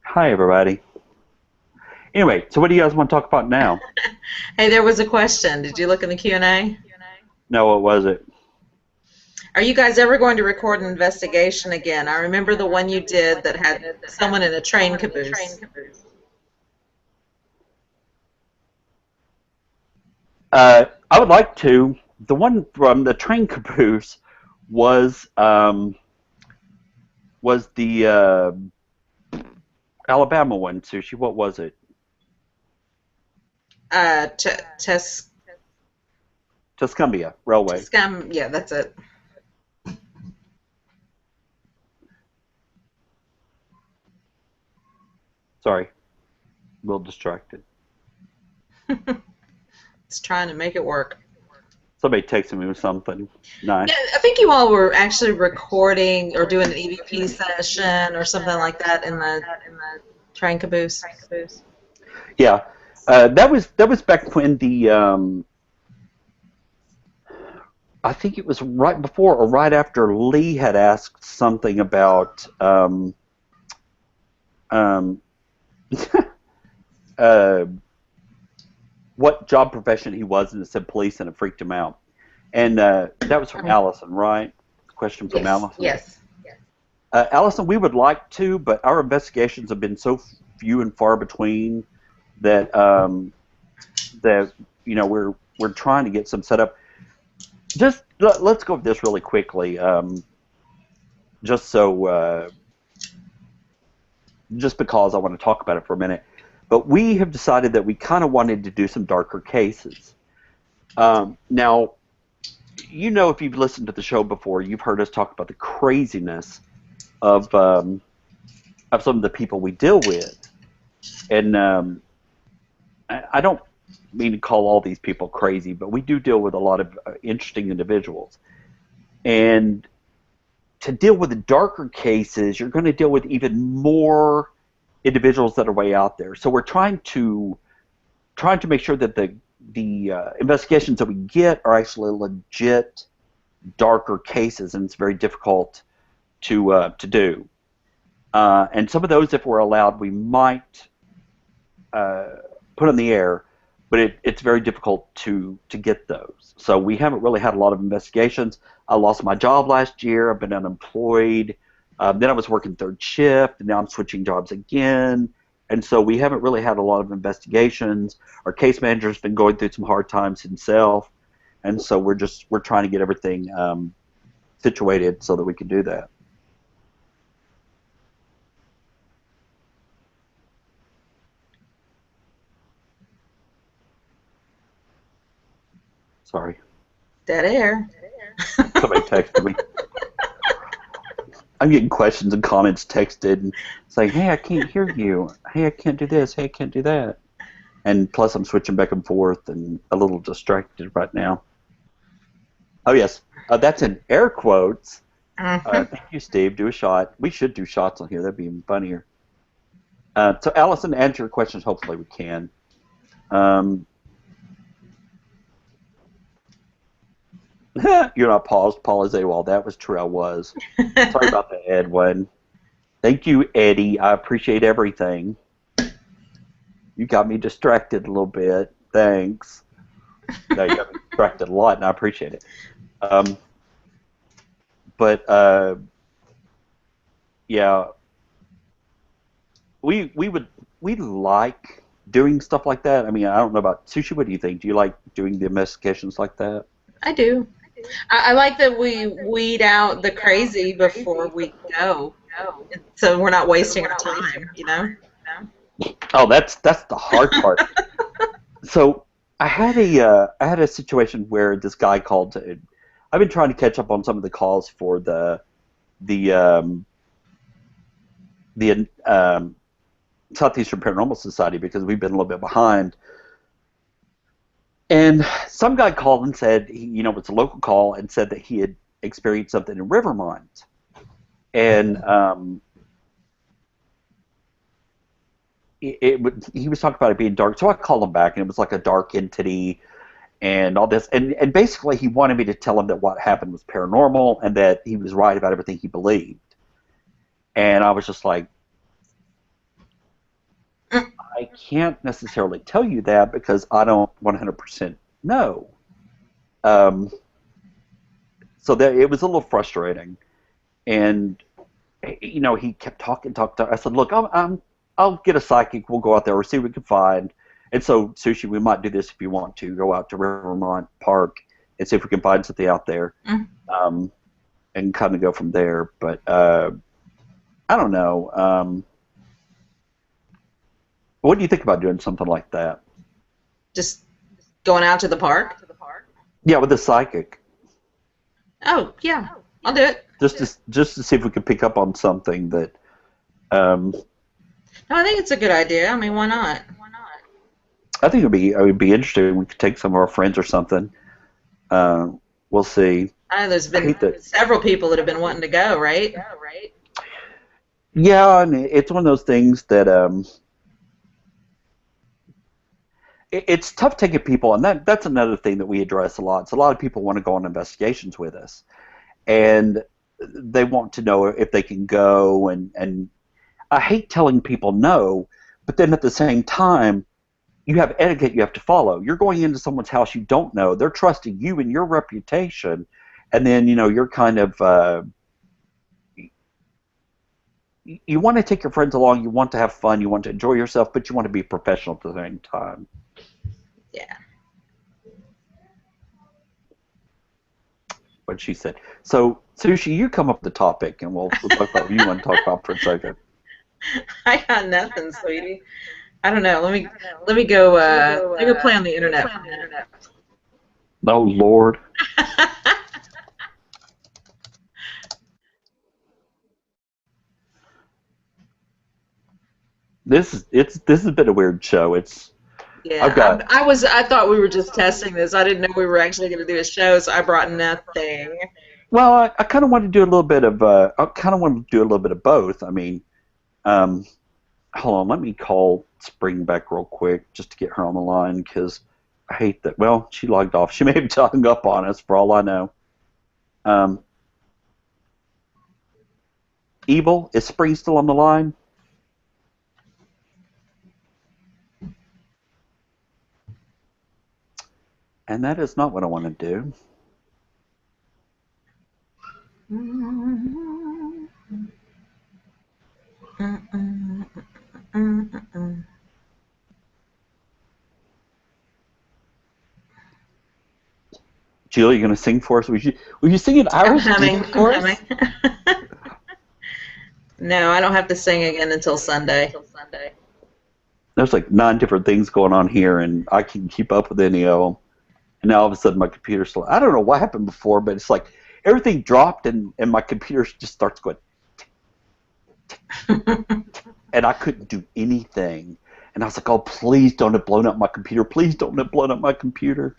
Hi, everybody. Anyway, so what do you guys want to talk about now? Hey, there was a question. Did you look in the Q&A? No, what was it? Are you guys ever going to record an investigation again? I remember the one you did that had someone in a train caboose. I would like to. The one from the train caboose was the Alabama one, Sushi. What was it? Tuscumbia Railway. Yeah, that's it. Sorry, a little distracted. It's trying to make it work. Somebody texted me with something nice. Yeah, I think you all were actually recording or doing an EVP session or something like that in the train caboose. Yeah, that was back when the I think it was right before or right after Lee had asked something about what job profession he was, and it said police, and it freaked him out. And that was from Allison, right? Question from Allison. Yes. Allison, we would like to, but our investigations have been so few and far between that we're trying to get some set up. Just let's go over this really quickly, just because I want to talk about it for a minute. But we have decided that we kind of wanted to do some darker cases. Now, if you've listened to the show before, you've heard us talk about the craziness of some of the people we deal with, and I don't mean to call all these people crazy, but we do deal with a lot of interesting individuals. And to deal with the darker cases, you're going to deal with even more individuals that are way out there. So we're trying to make sure that the investigations that we get are actually legit darker cases, and it's very difficult to do. And some of those, if we're allowed, we might put on the air, but it's very difficult to get those. So we haven't really had a lot of investigations. I lost my job last year. I've been unemployed. Then I was working third shift, and now I'm switching jobs again. And so we haven't really had a lot of investigations. Our case manager's been going through some hard times himself. and so we're trying to get everything situated so that we can do that. Sorry, Dead air. somebody texted me. I'm getting questions and comments texted and saying, "Hey, I can't hear you. Hey, I can't do this. Hey, I can't do that." And plus, I'm switching back and forth and a little distracted right now. Oh yes, that's in air quotes. Mhm. Thank you, Steve. Do a shot. We should do shots on here. That'd be even funnier. So, Allison, to answer your questions, hopefully we can. You're not paused, Paula Zaywall. That was true. I was. Sorry about the Ed one. Thank you, Eddie. I appreciate everything. You got me distracted a little bit. Thanks. No, you got me distracted a lot, and I appreciate it. But yeah, we like doing stuff like that. I mean, I don't know about Sushi. What do you think? Do you like doing the investigations like that? I do. I like that we weed out the crazy before we go, so we're not wasting our time, you know? Oh, that's the hard part. So I had a situation where this guy called. I've been trying to catch up on some of the calls for the Southeastern Paranormal Society because we've been a little bit behind. And some guy called and said, it's a local call, and said that he had experienced something in Rivermont. And he was talking about it being dark. So I called him back, and it was like a dark entity and all this. And basically he wanted me to tell him that what happened was paranormal and that he was right about everything he believed. And I was just like, I can't necessarily tell you that because I don't 100% know. So it was a little frustrating, and he kept talking. I said, "Look, I'll get a psychic. We'll go out there. We'll see what we can find." And so, Sushi, we might do this if you want to go out to Rivermont Park and see if we can find something out there, and kind of go from there. But I don't know. What do you think about doing something like that? Just going out to the park? Yeah, with a psychic. Oh, yeah. I'll do it. Just to see if we could pick up on something that. No, I think it's a good idea. I mean, why not? I think it would be interesting. We could take some of our friends or something. We'll see. I know there's been several people that have been wanting to go, right? Yeah, and it's one of those things that it's tough taking people, and that's another thing that we address a lot. So a lot of people want to go on investigations with us, and they want to know if they can go, and I hate telling people no, but then at the same time, you have etiquette you have to follow. You're going into someone's house you don't know. They're trusting you and your reputation, and then you're kind of you want to take your friends along. You want to have fun. You want to enjoy yourself, but you want to be professional at the same time. Yeah. What she said. So, Sushi, you come up with the topic, and we'll talk about what you want to talk about for a second. I got nothing, sweetie. I don't know. Let me go. Let me go play on the internet for a minute. Oh Lord. This has been a weird show. Yeah, I thought we were just testing this. I didn't know we were actually going to do a show, so I brought nothing. Well, I kind of wanted to do a little bit of both. I mean, hold on, let me call Spring back real quick just to get her on the line because I hate that. Well, she logged off. She may have hung up on us for all I know. Evil, is Spring still on the line? And that is not what I want to do. Julie, you going to sing for us? Will you sing an I'm Irish humming. theme for I'm us? humming. No, I don't have to sing again until Sunday. There's like 9 different things going on here, and I can keep up with any of them. And now all of a sudden my computer's slow. I don't know what happened before, but it's like everything dropped, and my computer just starts going, and I couldn't do anything. And I was like, oh, please don't have blown up my computer. Please don't have blown up my computer.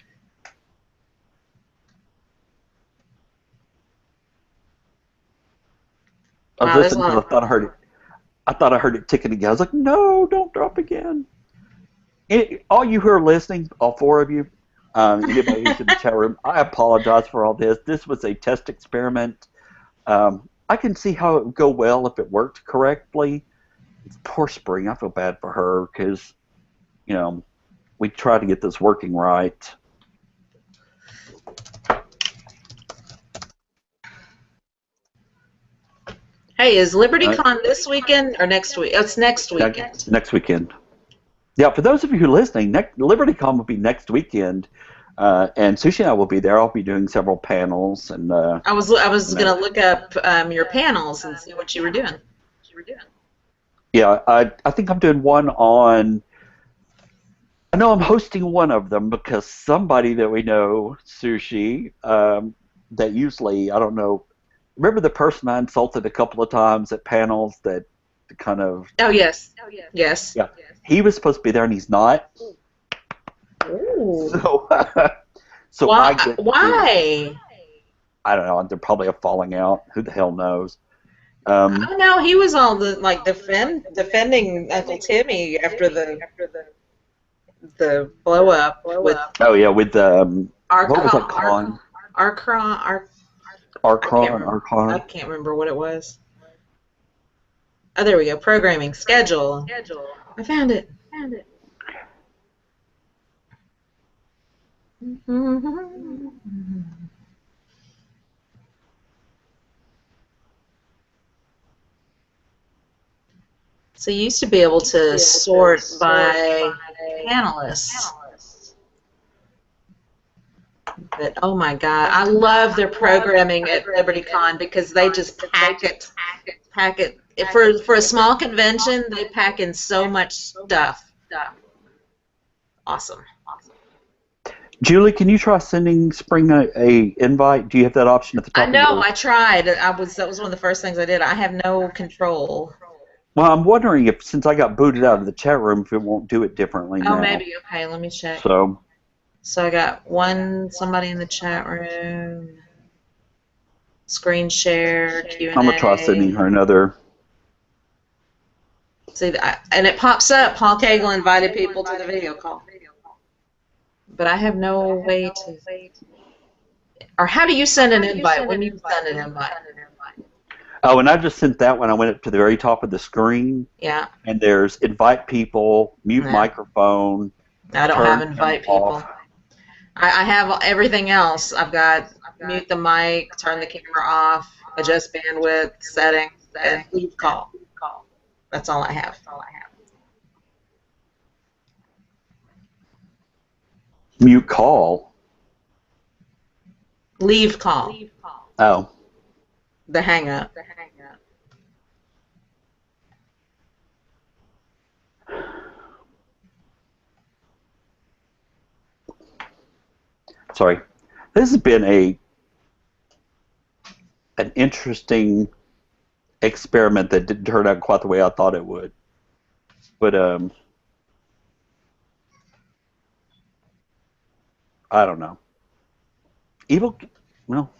I was Wow, there's a listening lot because I thought I heard it ticking again. I was like, no, don't drop again. All you who are listening, all 4 of you, anybody who's in the chat room, I apologize for all this. This was a test experiment. I can see how it would go well if it worked correctly. Poor Spring, I feel bad for her because, you know, we tried to get this working right. Hey, is LibertyCon this weekend or next week? Oh, it's next weekend. Next weekend. Yeah, for those of you who are listening, LibertyCon will be next weekend, and Sushi and I will be there. I'll be doing several panels, and I was gonna look up your panels and see what you were doing. Yeah, I think I'm doing one on. I know I'm hosting one of them because somebody that we know, Sushi, that usually I don't know. Remember the person I insulted a couple of times at panels that kind of. Oh yes. Yes. Yeah, he was supposed to be there and he's not. Ooh. So Why? I get. Why? I don't know. They're probably a falling out. Who the hell knows? I don't know. He was all defending Uncle Timmy after the blow up with Oh yeah, with what was that Archon. Archon. I can't remember what it was. Oh, there we go. Programming schedule. I found it. So you used to be able to sort by panelists. But oh my God, I love their programming at LibertyCon because they just pack it. For a small convention, they pack in so much stuff. Awesome. Julie, can you try sending Spring a invite? Do you have that option at the top? I know. I tried. That was one of the first things I did. I have no control. Well, I'm wondering if since I got booted out of the chat room, if it won't do it differently now. Oh, maybe. Okay, let me check. So I got somebody in the chat room. Screen share, Q&A. I'm gonna try sending her another. See, and it pops up. Paul Cagle invited people to the video call. But I have no way to. Or how do you send an invite when you send an invite? Oh, and I just sent that one. I went up to the very top of the screen. Yeah. And there's invite people, mute microphone. I don't have invite people. I have everything else. I've got mute the mic, turn the camera off, adjust bandwidth, settings, and leave call. That's all I have. Mute call. Leave call. Oh. The hang up. Sorry. This has been an interesting experiment that didn't turn out quite the way I thought it would. But I don't know. Well.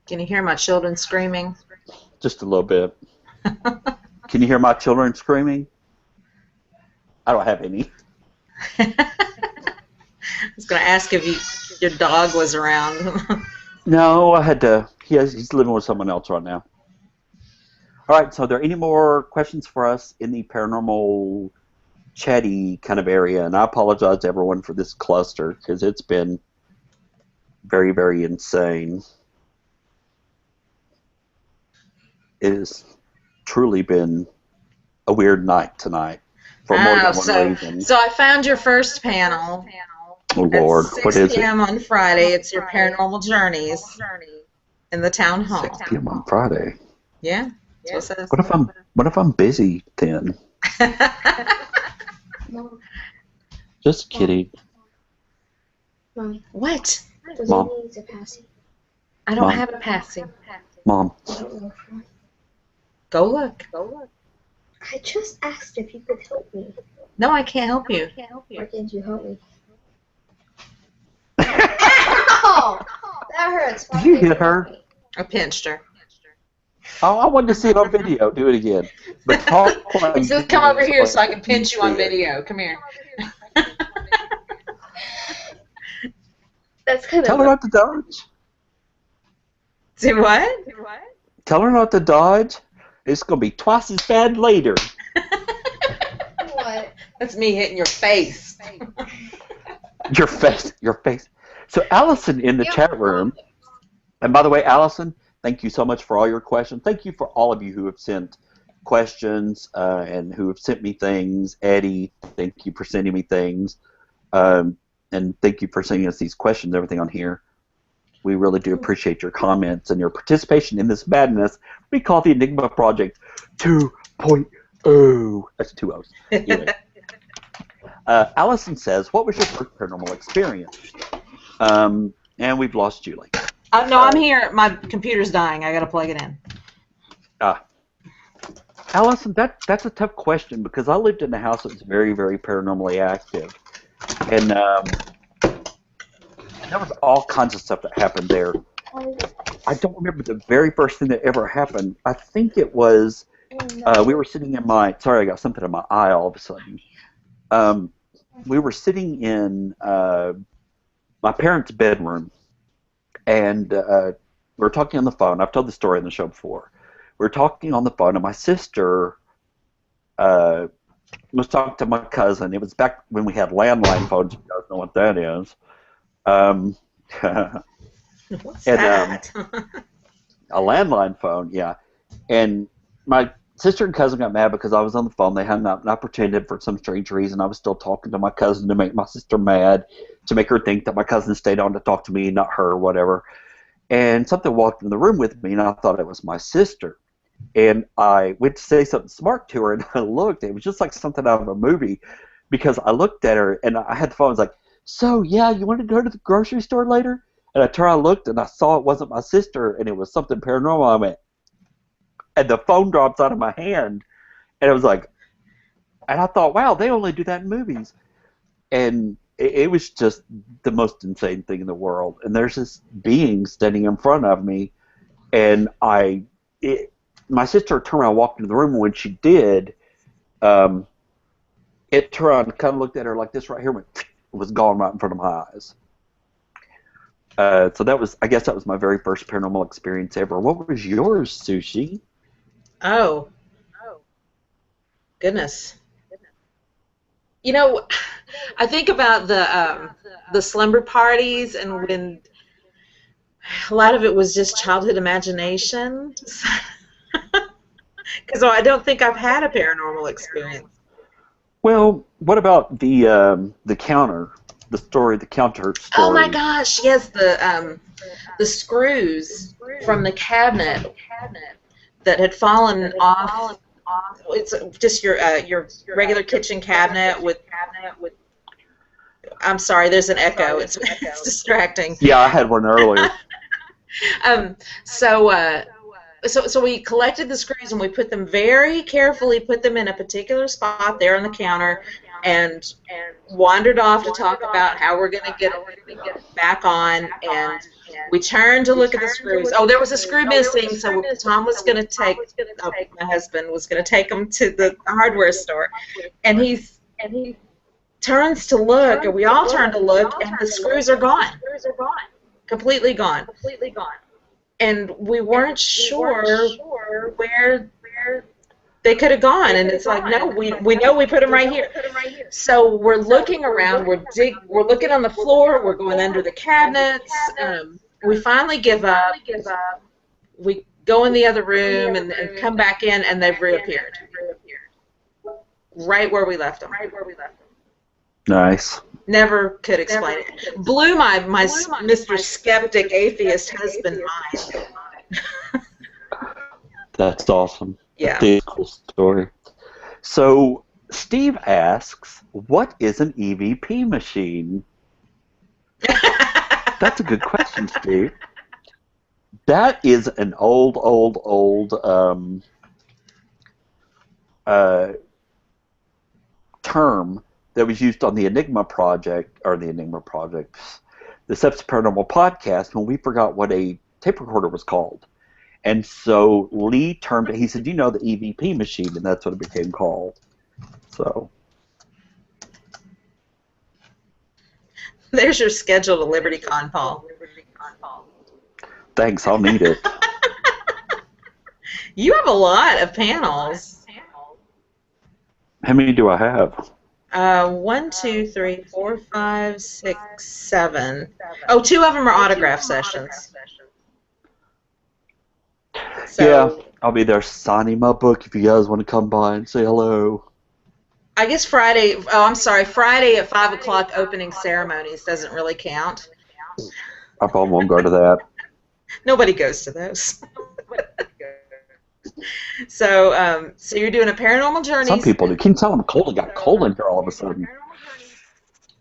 Can you hear my children screaming? Just a little bit. Can you hear my children screaming? I don't have any. I was going to ask if your dog was around. No, I had to. He's living with someone else right now. All right, so are there any more questions for us in the paranormal chatty kind of area? And I apologize to everyone for this cluster because it's been very, very insane. it has truly been a weird night tonight for more than one reason. So I found your first panel. Oh Lord, At 6 what is p.m. it? on Friday. It's your paranormal journeys in the town hall. 6 p.m. on Friday. Yeah, that's what it says. What if I'm busy then? Mom, Just kidding. Mom, What? does Mom. he needs a passing? I don't Mom. have a passing. Mom, I don't know if one. Go look. I just asked if you could help me. No, I can't help you. Why can't you help me? Ow! That hurts. Why Did you can't hit her? help me? I pinched her. oh, I wanted to see it on video. Do it again. But talk like Just come over here so I can pinch you on video. Come here. That's kind Tell her of. not to dodge. Do what? Tell her not to dodge. It's going to be twice as bad later. What? That's me hitting your face. Your face. So Allison in the chat room, and by the way, Allison, thank you so much for all your questions. Thank you for all of you who have sent questions and who have sent me things. Eddie, thank you for sending me things. And thank you for sending us these questions, everything on here. We really do appreciate your comments and your participation in this madness we call the Ænigma Project 2.0. That's 2 O's. Anyway. Allison says, what was your first paranormal experience? And we've lost Julie. No, I'm here. My computer's dying. I got to plug it in. Allison, that's a tough question because I lived in a house that was very, very paranormally active. And there was all kinds of stuff that happened there. I don't remember the very first thing that ever happened. I think it was we were sitting in my... Sorry, I got something in my eye all of a sudden. We were sitting in my parents' bedroom, and we were talking on the phone. I've told the story on the show before. We were talking on the phone, and my sister was talking to my cousin. It was back when we had landline phones. You guys know what that is. What's that? A landline phone, yeah. And my sister and cousin got mad because I was on the phone. They hung up, and I pretended for some strange reason I was still talking to my cousin to make my sister mad, to make her think that my cousin stayed on to talk to me, not her, whatever. And something walked in the room with me, and I thought it was my sister. And I went to say something smart to her, and I looked. It was just like something out of a movie because I looked at her, and I had the phone. I was like, so, yeah, you want to go to the grocery store later? And I turned, I looked, and I saw it wasn't my sister, and it was something paranormal. I went, and the phone drops out of my hand, and it was like, and I thought, wow, they only do that in movies. And it was just the most insane thing in the world. And there's this being standing in front of me, and my sister turned around and walked into the room, and when she did, it turned around, kind of looked at her like this right here, went, was gone right in front of my eyes. So I guess that was my very first paranormal experience ever. What was yours, Sushi? Oh. Goodness. You know, I think about the slumber parties, and when a lot of it was just childhood imagination. Because I don't think I've had a paranormal experience. Well, what about the counter? The counter story. Oh my gosh, yes, the screws from the cabinet that had fallen off. It's just your regular kitchen cabinet with. I'm sorry, there's an echo. It's distracting. Yeah, I had one earlier. So we collected the screws, and we put them very carefully, put them in a particular spot there on the counter, and wandered off to talk about how we're going to get back on. And we turned to look at the screws. Oh, there was a screw missing, so Tom was going to take, my husband was going to take them to the hardware store. And he turns to look, and we all turn to look, and the screws are gone. Completely gone. And we weren't sure where they could have gone, and it's like, no, we know we put them right here. So we're looking around, we're looking on the floor, we're going under the cabinets. We finally give up. We go in the other room, and come back in, and they've reappeared. Right where we left them. Nice. Never could explain it. Blew my Mr. Skeptic atheist husband mind. That's awesome. Yeah. That's a cool story. So Steve asks, what is an EVP machine? That's a good question, Steve. That is an old term that was used on the Ænigma Project, the Steps Paranormal podcast, when we forgot what a tape recorder was called. And so Lee termed it, he said, you know, the EVP machine, and that's what it became called. So. There's your schedule to LibertyCon, Paul. Thanks, I'll need it. You have a lot of panels. How many do I have? 1, 2, 3, 4, 5, 6, 7. Oh, 2 of them are autograph sessions. So, yeah, I'll be there signing my book if you guys want to come by and say hello. I guess Friday, Friday at 5 o'clock opening ceremonies doesn't really count. I probably won't go to that. Nobody goes to those. So you're doing a Paranormal Journeys. Some people do. Can you tell I'm cold? I got cold in here all of a sudden.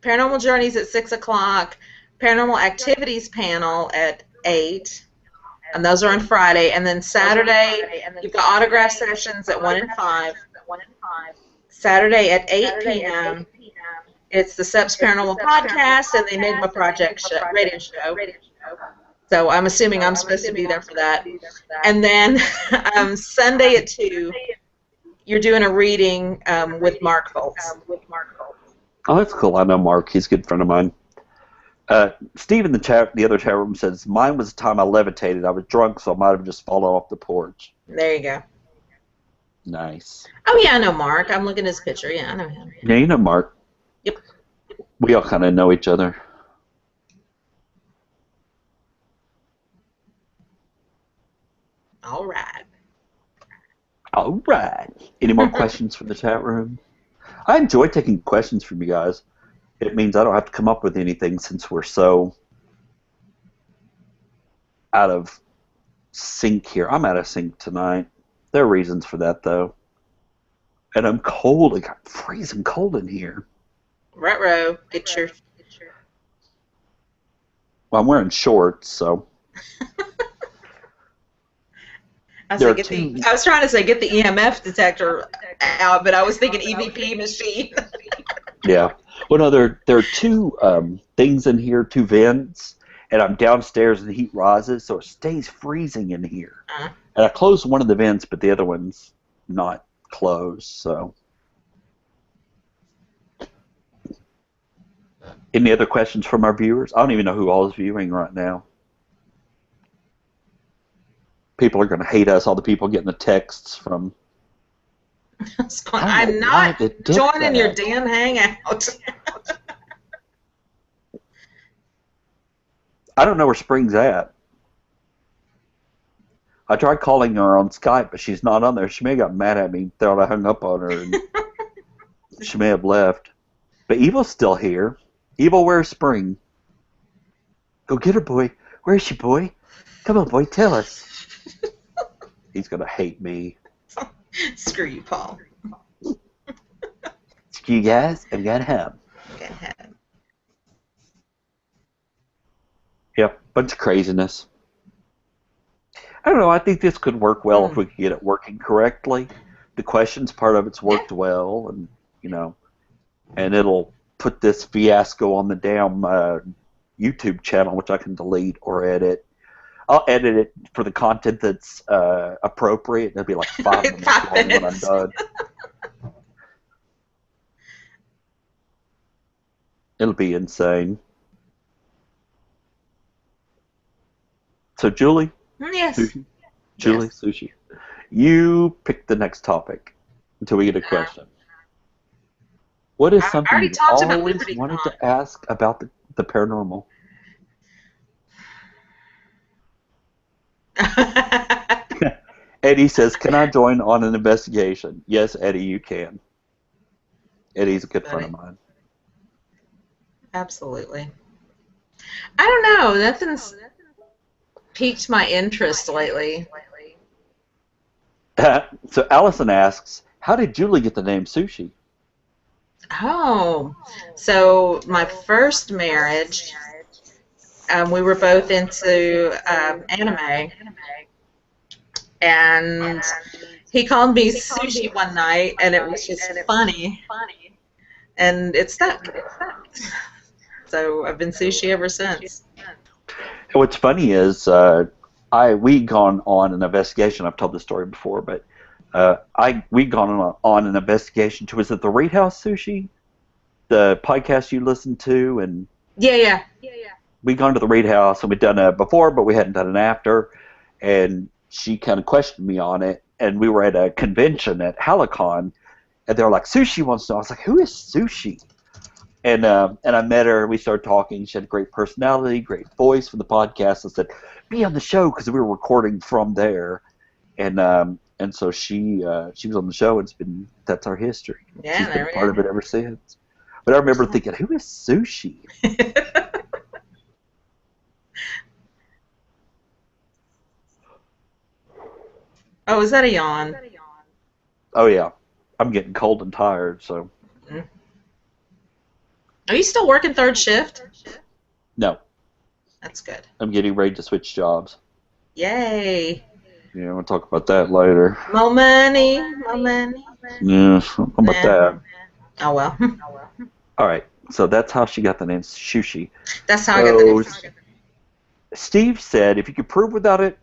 Paranormal Journeys at 6 o'clock. Paranormal Activities panel at 8. And those are on Friday. And then Saturday, you've got autograph sessions at 1 and 5. Saturday at 8 p.m. It's the Steps Paranormal podcast and the Ænigma Project radio show. So I'm assuming I'm supposed to be there for that. And then Sunday at 2, you're doing a reading with Mark Foltz. Oh, that's cool. I know Mark. He's a good friend of mine. Steve in the other chat room says, mine was the time I levitated. I was drunk, so I might have just fallen off the porch. There you go. Nice. Oh, yeah, I know Mark. I'm looking at his picture. Yeah, I know him. Yeah, you know Mark. Yep. We all kind of know each other. All right. All right. Any more questions from the chat room? I enjoy taking questions from you guys. It means I don't have to come up with anything since we're so out of sync here. I'm out of sync tonight. There are reasons for that, though. And I'm cold. It got freezing cold in here. Ruh-roh. Get your... Well, I'm wearing shorts, so... I was trying to say get the EMF detector out, but I was thinking EVP machine. Yeah. Well, no, there are 2 things in here, 2 vents, and I'm downstairs and the heat rises, so it stays freezing in here. And I closed one of the vents, but the other one's not closed, so. Any other questions from our viewers? I don't even know who all is viewing right now. People are going to hate us, all the people getting the texts from... I'm not joining your damn hangout. I don't know where Spring's at. I tried calling her on Skype, but she's not on there. She may have got mad at me, thought I hung up on her, and she may have left. But Evil's still here. Evil, where's Spring? Go get her, boy. Where is she, boy? Come on, boy, tell us. He's going to hate me. Screw you, Paul. Screw you guys. I'm going home. Yep, bunch of craziness. I don't know. I think this could work well if we could get it working correctly. The questions part of it's worked well, and and it'll put this fiasco on the damn YouTube channel, which I can delete or edit. I'll edit it for the content that's appropriate. It'll be like 5 minutes long when I'm done. It'll be insane. So, Julie? Yes. Sushi? Julie, yes. Sushi. You pick the next topic until we get a question. What is something you always wanted to ask about the paranormal? Eddie says, "Can I join on an investigation?" Yes, Eddie, you can. Eddie's a good friend of mine. Absolutely. I don't know. Nothing's piqued my interest lately. So Allison asks, "How did Julie get the name Sushi?" Oh, so my first marriage, we were both into anime, and he called me Sushi one night, and it was just funny, and it stuck. So I've been Sushi ever since. And what's funny is we'd gone on an investigation. I've told this story before, but we'd gone on an investigation to, was it the Reed House Sushi, the podcast you listened to, and Yeah. we'd gone to the Reed House, and we'd done it before, but we hadn't done it after, and she kind of questioned me on it, and we were at a convention at Halicon, and they were like, "Sushi wants to know." I was like, "Who is Sushi?" And I met her. We started talking. She had a great personality, great voice for the podcast. I said, "Be on the show," because we were recording from there, and so she was on the show. And that's our history. Yeah, She's been there we part go. of it ever since. But I remember thinking, "Who is Sushi?" Oh, is that a yawn? Oh yeah, I'm getting cold and tired. So Are you still working third shift? no, That's good. I'm getting ready to switch jobs. Yay. Yeah, we'll talk about that later. More money, more money. Yeah, how about that? Oh, well. All right, so that's how she got the name Sushi. That's how I got the name. Steve said, if you could prove without a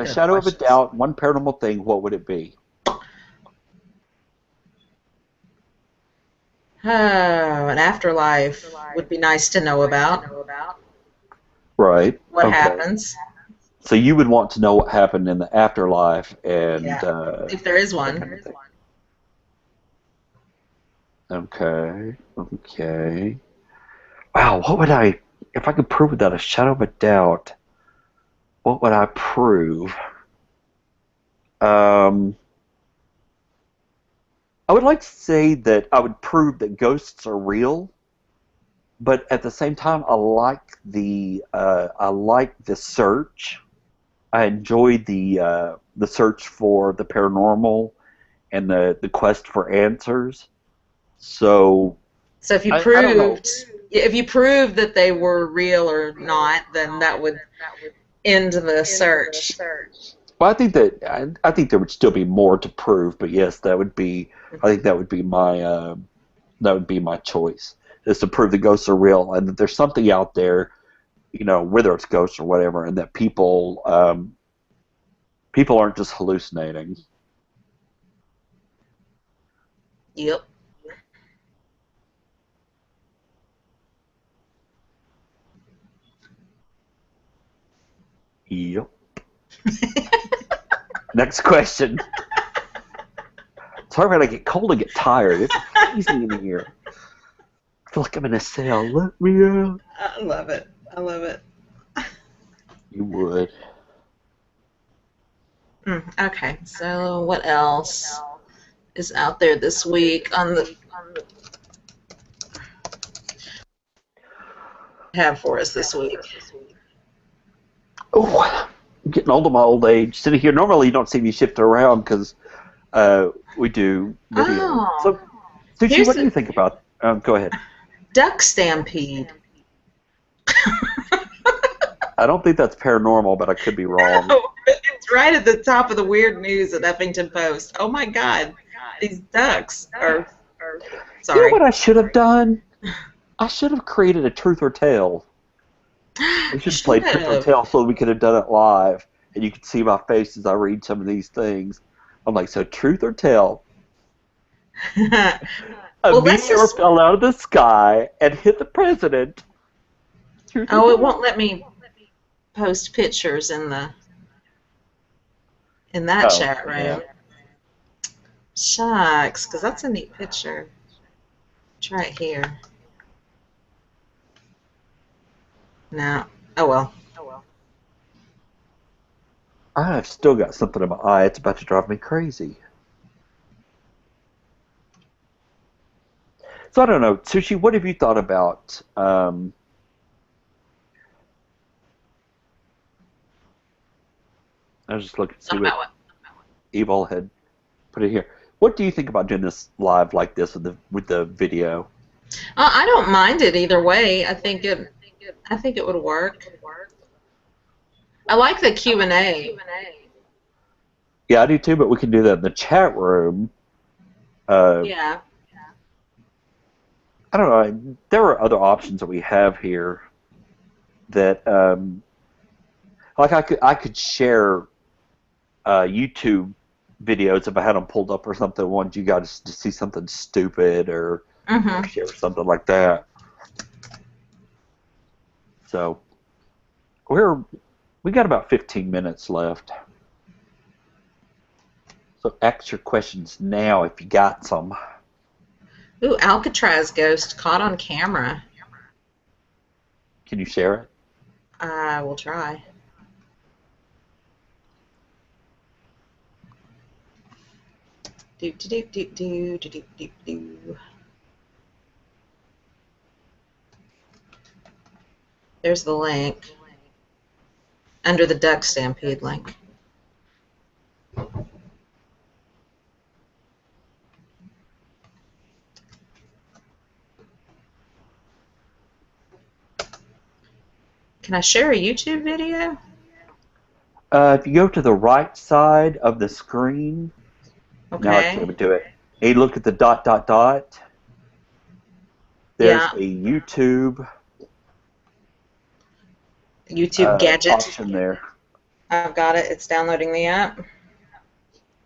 shadow of a doubt one paranormal thing, what would it be? Oh, an afterlife would be nice to know about. Right. What okay. happens. So you would want to know what happened in the afterlife, and if there is one. Kind of okay. Wow, what would if I could prove without a shadow of a doubt, what would I prove? I would like to say that I would prove that ghosts are real, but at the same time, I like the search. I enjoyed the search for the paranormal and the quest for answers. So if you proved that they were real or not, then that would end the search. Well, I think there would still be more to prove, but yes, that would be. I think that would be my choice, is to prove the ghosts are real and that there's something out there, whether it's ghosts or whatever, and that people aren't just hallucinating. Yep. Yep. Next question. Sorry when I get cold and get tired. It's freezing in here. I feel like I'm in a cell. Let me out. I love it. You would. Okay, so what else is out there this week on the have for us this week? Oh, I'm getting old at my old age. Sitting here, normally you don't see me shift around because we do video. Oh. So, Sushi, what do you think about? Go ahead. Duck stampede. I don't think that's paranormal, but I could be wrong. No, it's right at the top of the weird news at Huffington Post. Oh my God, these ducks are. Sorry. You know what I should have done? I should have created a truth or tale. We should have played truth or tale so we could have done it live, and you could see my face as I read some of these things. I'm like, so truth or tale? A meteor fell out of the sky and hit the president. It won't let me post pictures in that chat room. Yeah. Shucks, because that's a neat picture. Try it here. No. Oh well. I've still got something in my eye. It's about to drive me crazy. So I don't know, Sushi. What have you thought about? I was just looking to see Not what about what? Evil had put in here. What do you think about doing this live like this with the video? I don't mind it either way. I think it would work. I like the Q&A. Yeah, I do too. But we can do that in the chat room. Yeah. I don't know. There are other options that we have here that, like I could share YouTube videos if I had them pulled up or something. Want you guys to see something stupid or Mhm. share something like that. So we got about 15 minutes left. So ask your questions now if you got some. Ooh, Alcatraz ghost caught on camera. Can you share it? I will try. Do do do do do do do do do. There's the link under the Duck Stampede link. Can I share a YouTube video? If you go to the right side of the screen, now I can't Okay. even do it. And you look at the dot dot dot. There's Yeah. a YouTube YouTube gadget. option there. I've got it. It's downloading the app.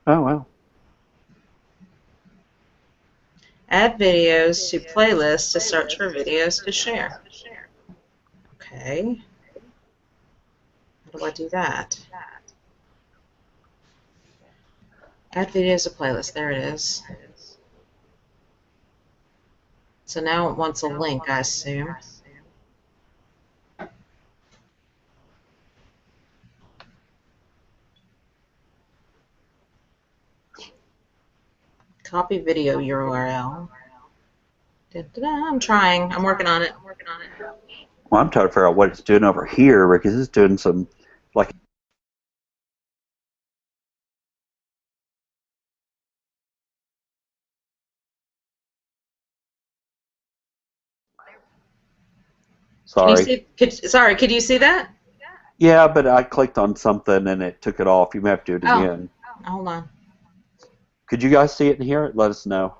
Oh wow. Add videos to playlist to search for videos to share. Okay. How do I do that? Add videos to playlist. There it is. So now it wants a link, I assume. Copy video URL. Da-da-da, I'm trying. I'm working on it. Well, I'm trying to figure out what it's doing over here because it's doing some like. Can you Sorry. see? Could you see that? Yeah, but I clicked on something and it took it off. You may have to do it Oh. again. Hold on. Could you guys see it and hear it? Let us know.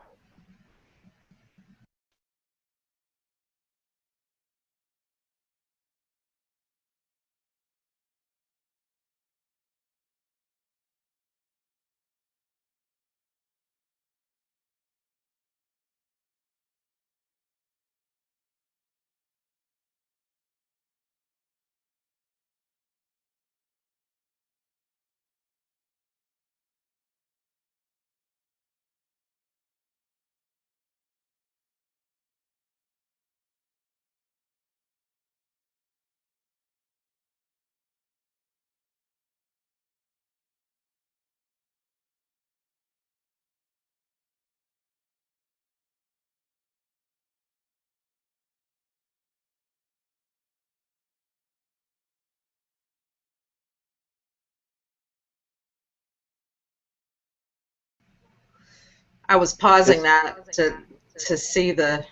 I was pausing that to see the.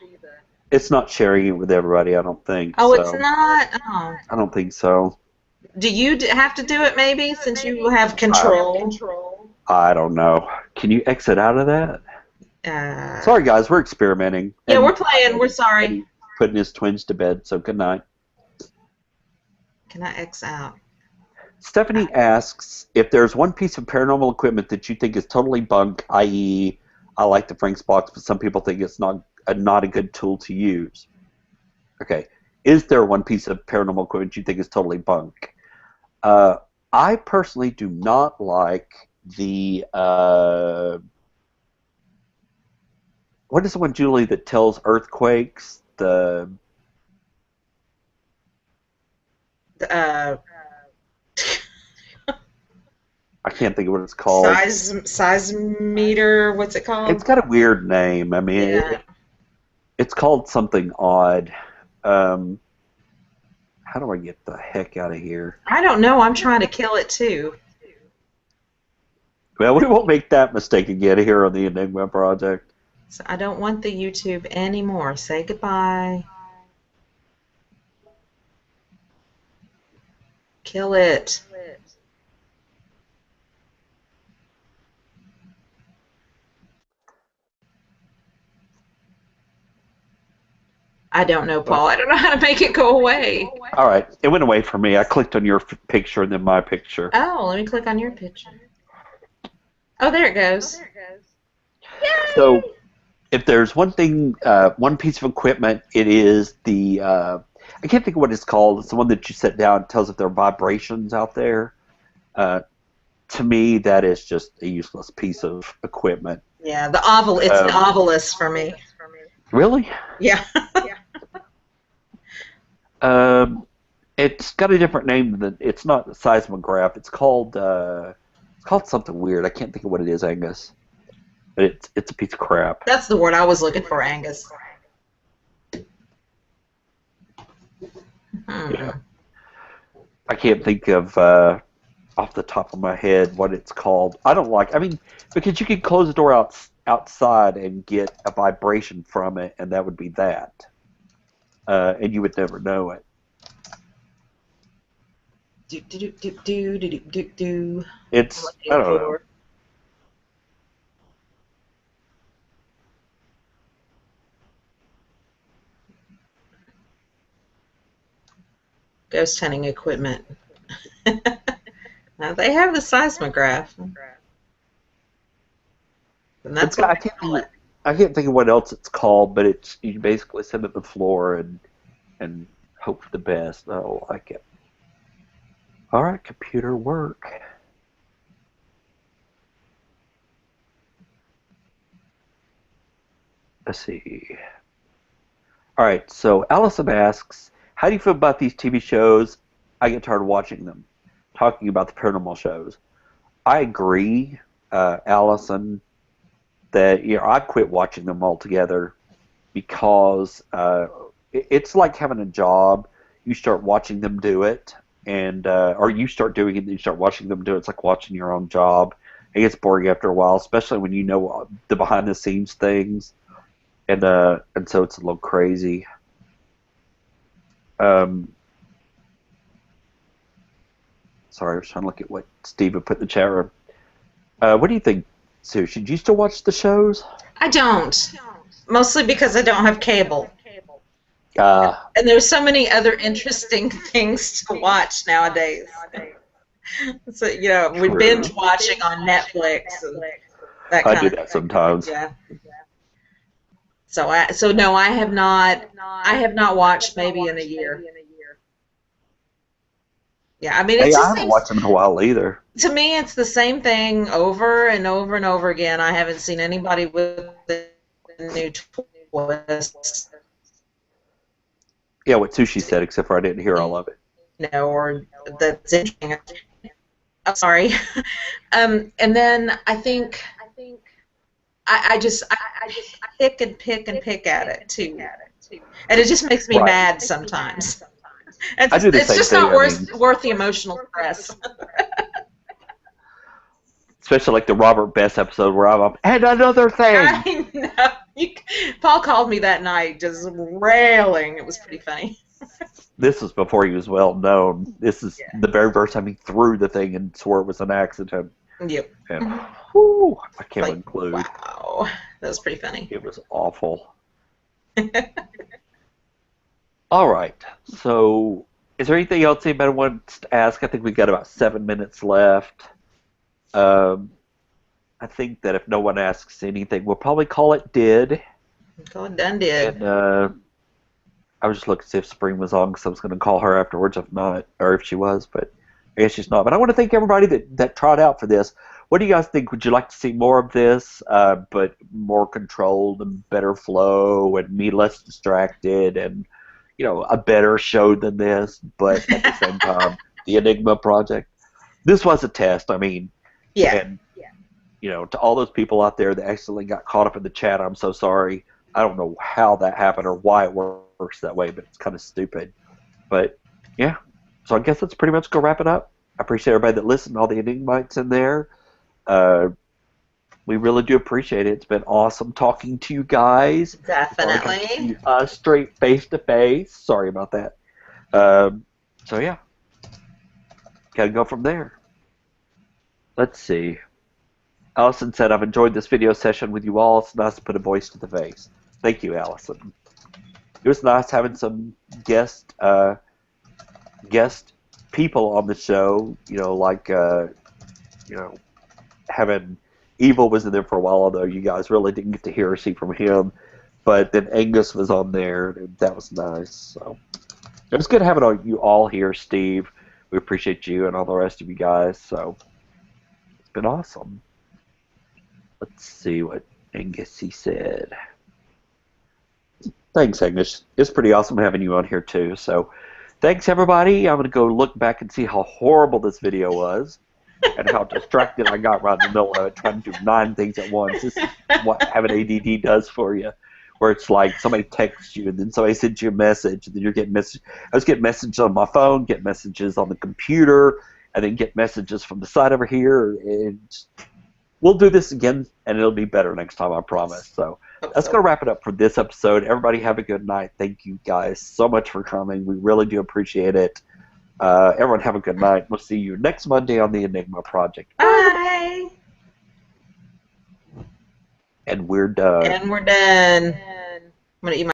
It's not sharing it with everybody, I don't think. Oh, so. it's not. Oh. I don't think so. Do you have to do it maybe since you have control? I don't know. Can you exit out of that? Sorry, guys, we're experimenting. Yeah, And we're playing. We're sorry. Eddie's putting his twins to bed, so good night. Can I X out? Stephanie asks if there's one piece of paranormal equipment that you think is totally bunk, i.e., I like the Frank's box, but some people think it's not a good tool to use. Okay. Is there one piece of paranormal equipment you think is totally bunk? I personally do not like the what is the one, Julie, that tells earthquakes? The I can't think of what it's called. Size meter. What's it called? It's got a weird name. I mean, Yeah. it's called something odd. How do I get the heck out of here? I don't know. I'm trying to kill it too. Well, we won't make that mistake again here on the Ænigma Project. So I don't want the YouTube anymore. Say goodbye. Kill it. I don't know, Paul. I don't know how to make it go away. All right, it went away from me. I clicked on your picture and then my picture. Oh, let me click on your picture. Oh, there it goes. So, if there's one thing, one piece of equipment, it is the, I can't think of what it's called. It's the one that you set down and tells if there are vibrations out there. To me, that is just a useless piece of equipment. Yeah, the oval. It's the ovilus for me. Really? Yeah. It's got a different name than, it's not a seismograph. It's called something weird. I can't think of what it is, Angus. But it's a piece of crap. That's the word I was looking for, Angus. Yeah. I can't think of off the top of my head what it's called. I don't like. I mean, because you can close the door outside and get a vibration from it, and that would be that, and you would never know it. It's I don't know. Ghost hunting equipment. Now they have the seismograph. And that's what I can't think of what else it's called, but it's you basically sit at the floor and hope for the best. I don't like it. All right, computer work. Let's see. All right, so Allison asks, how do you feel about these TV shows? I get tired of watching them. Talking about the paranormal shows. I agree, Allison, that I quit watching them altogether because it's like having a job. You start watching them do it, and or you start doing it and you start watching them do it. It's like watching your own job. It gets boring after a while, especially when you know the behind the scenes things, and so it's a little crazy. Sorry, I was trying to look at what Steve had put in the chat room. What do you think, Sue? Should you still watch the shows? I don't. Mostly because I don't have cable. And there's so many other interesting things to watch nowadays. So, we binge watching on Netflix and that kind I do that sometimes. Yeah. So no, I have not watched maybe in a year. Yeah, I mean, I haven't watched them in a while either. To me, it's the same thing over and over and over again. I haven't seen anybody with a new twist. Yeah, what Sushi said, except for I didn't hear all of it. Or that's interesting. I'm sorry. And then I think I just pick and pick and pick at it too, and it just makes me mad sometimes. I do the it's same just thing, not worth the emotional stress. Especially like the Robert Best episode where I'm up, and another thing. I know. Paul called me that night just railing. It was pretty funny. This was before he was well known. This is the very first time he threw the thing and swore it was an accident. Yep. And whew, I can't include. Wow, that was pretty funny. It was awful. All right. So, is there anything else anybody wants to ask? I think we've got about 7 minutes left. I think that if no one asks anything, we'll probably call it dead. Call it done dead. And I was just looking to see if Spring was on because I was going to call her afterwards if not, or if she was, but I guess she's not. But I want to thank everybody that tried out for this. What do you guys think? Would you like to see more of this, but more controlled and better flow and me less distracted and, a better show than this, but at the same time, the Ænigma Project? This was a test. I mean, Yeah. And, you know, to all those people out there that accidentally got caught up in the chat, I'm so sorry. I don't know how that happened or why it works that way, but it's kind of stupid. But, yeah. So I guess that's pretty much going to wrap it up. I appreciate everybody that listened, all the Enigmites in there. We really do appreciate it. It's been awesome talking to you guys. Definitely. Straight face to face. Sorry about that. So yeah, gotta go from there. Let's see. Allison said, "I've enjoyed this video session with you all. It's nice to put a voice to the face." Thank you, Allison. It was nice having some guest people on the show. You know, like having Evil was in there for a while, although you guys really didn't get to hear or see from him. But then Angus was on there, and that was nice. So it was good having you all here, Steve. We appreciate you and all the rest of you guys. So it's been awesome. Let's see what Angus he said. Thanks, Angus. It's pretty awesome having you on here too. So thanks, everybody. I'm going to go look back and see how horrible this video was and how distracted I got right in the middle of it, trying to do 9 things at once. This is what having ADD does for you, where it's like somebody texts you and then somebody sends you a message, and then you're getting messages. I was getting messages on my phone, get messages on the computer, and then get messages from the side over here. And we'll do this again, and it'll be better next time, I promise. So that's going to wrap it up for this episode. Everybody have a good night. Thank you guys so much for coming. We really do appreciate it. Everyone have a good night. We'll see you next Monday on the Ænigma Project. Bye. And we're done. And we're done. I'm going to eat my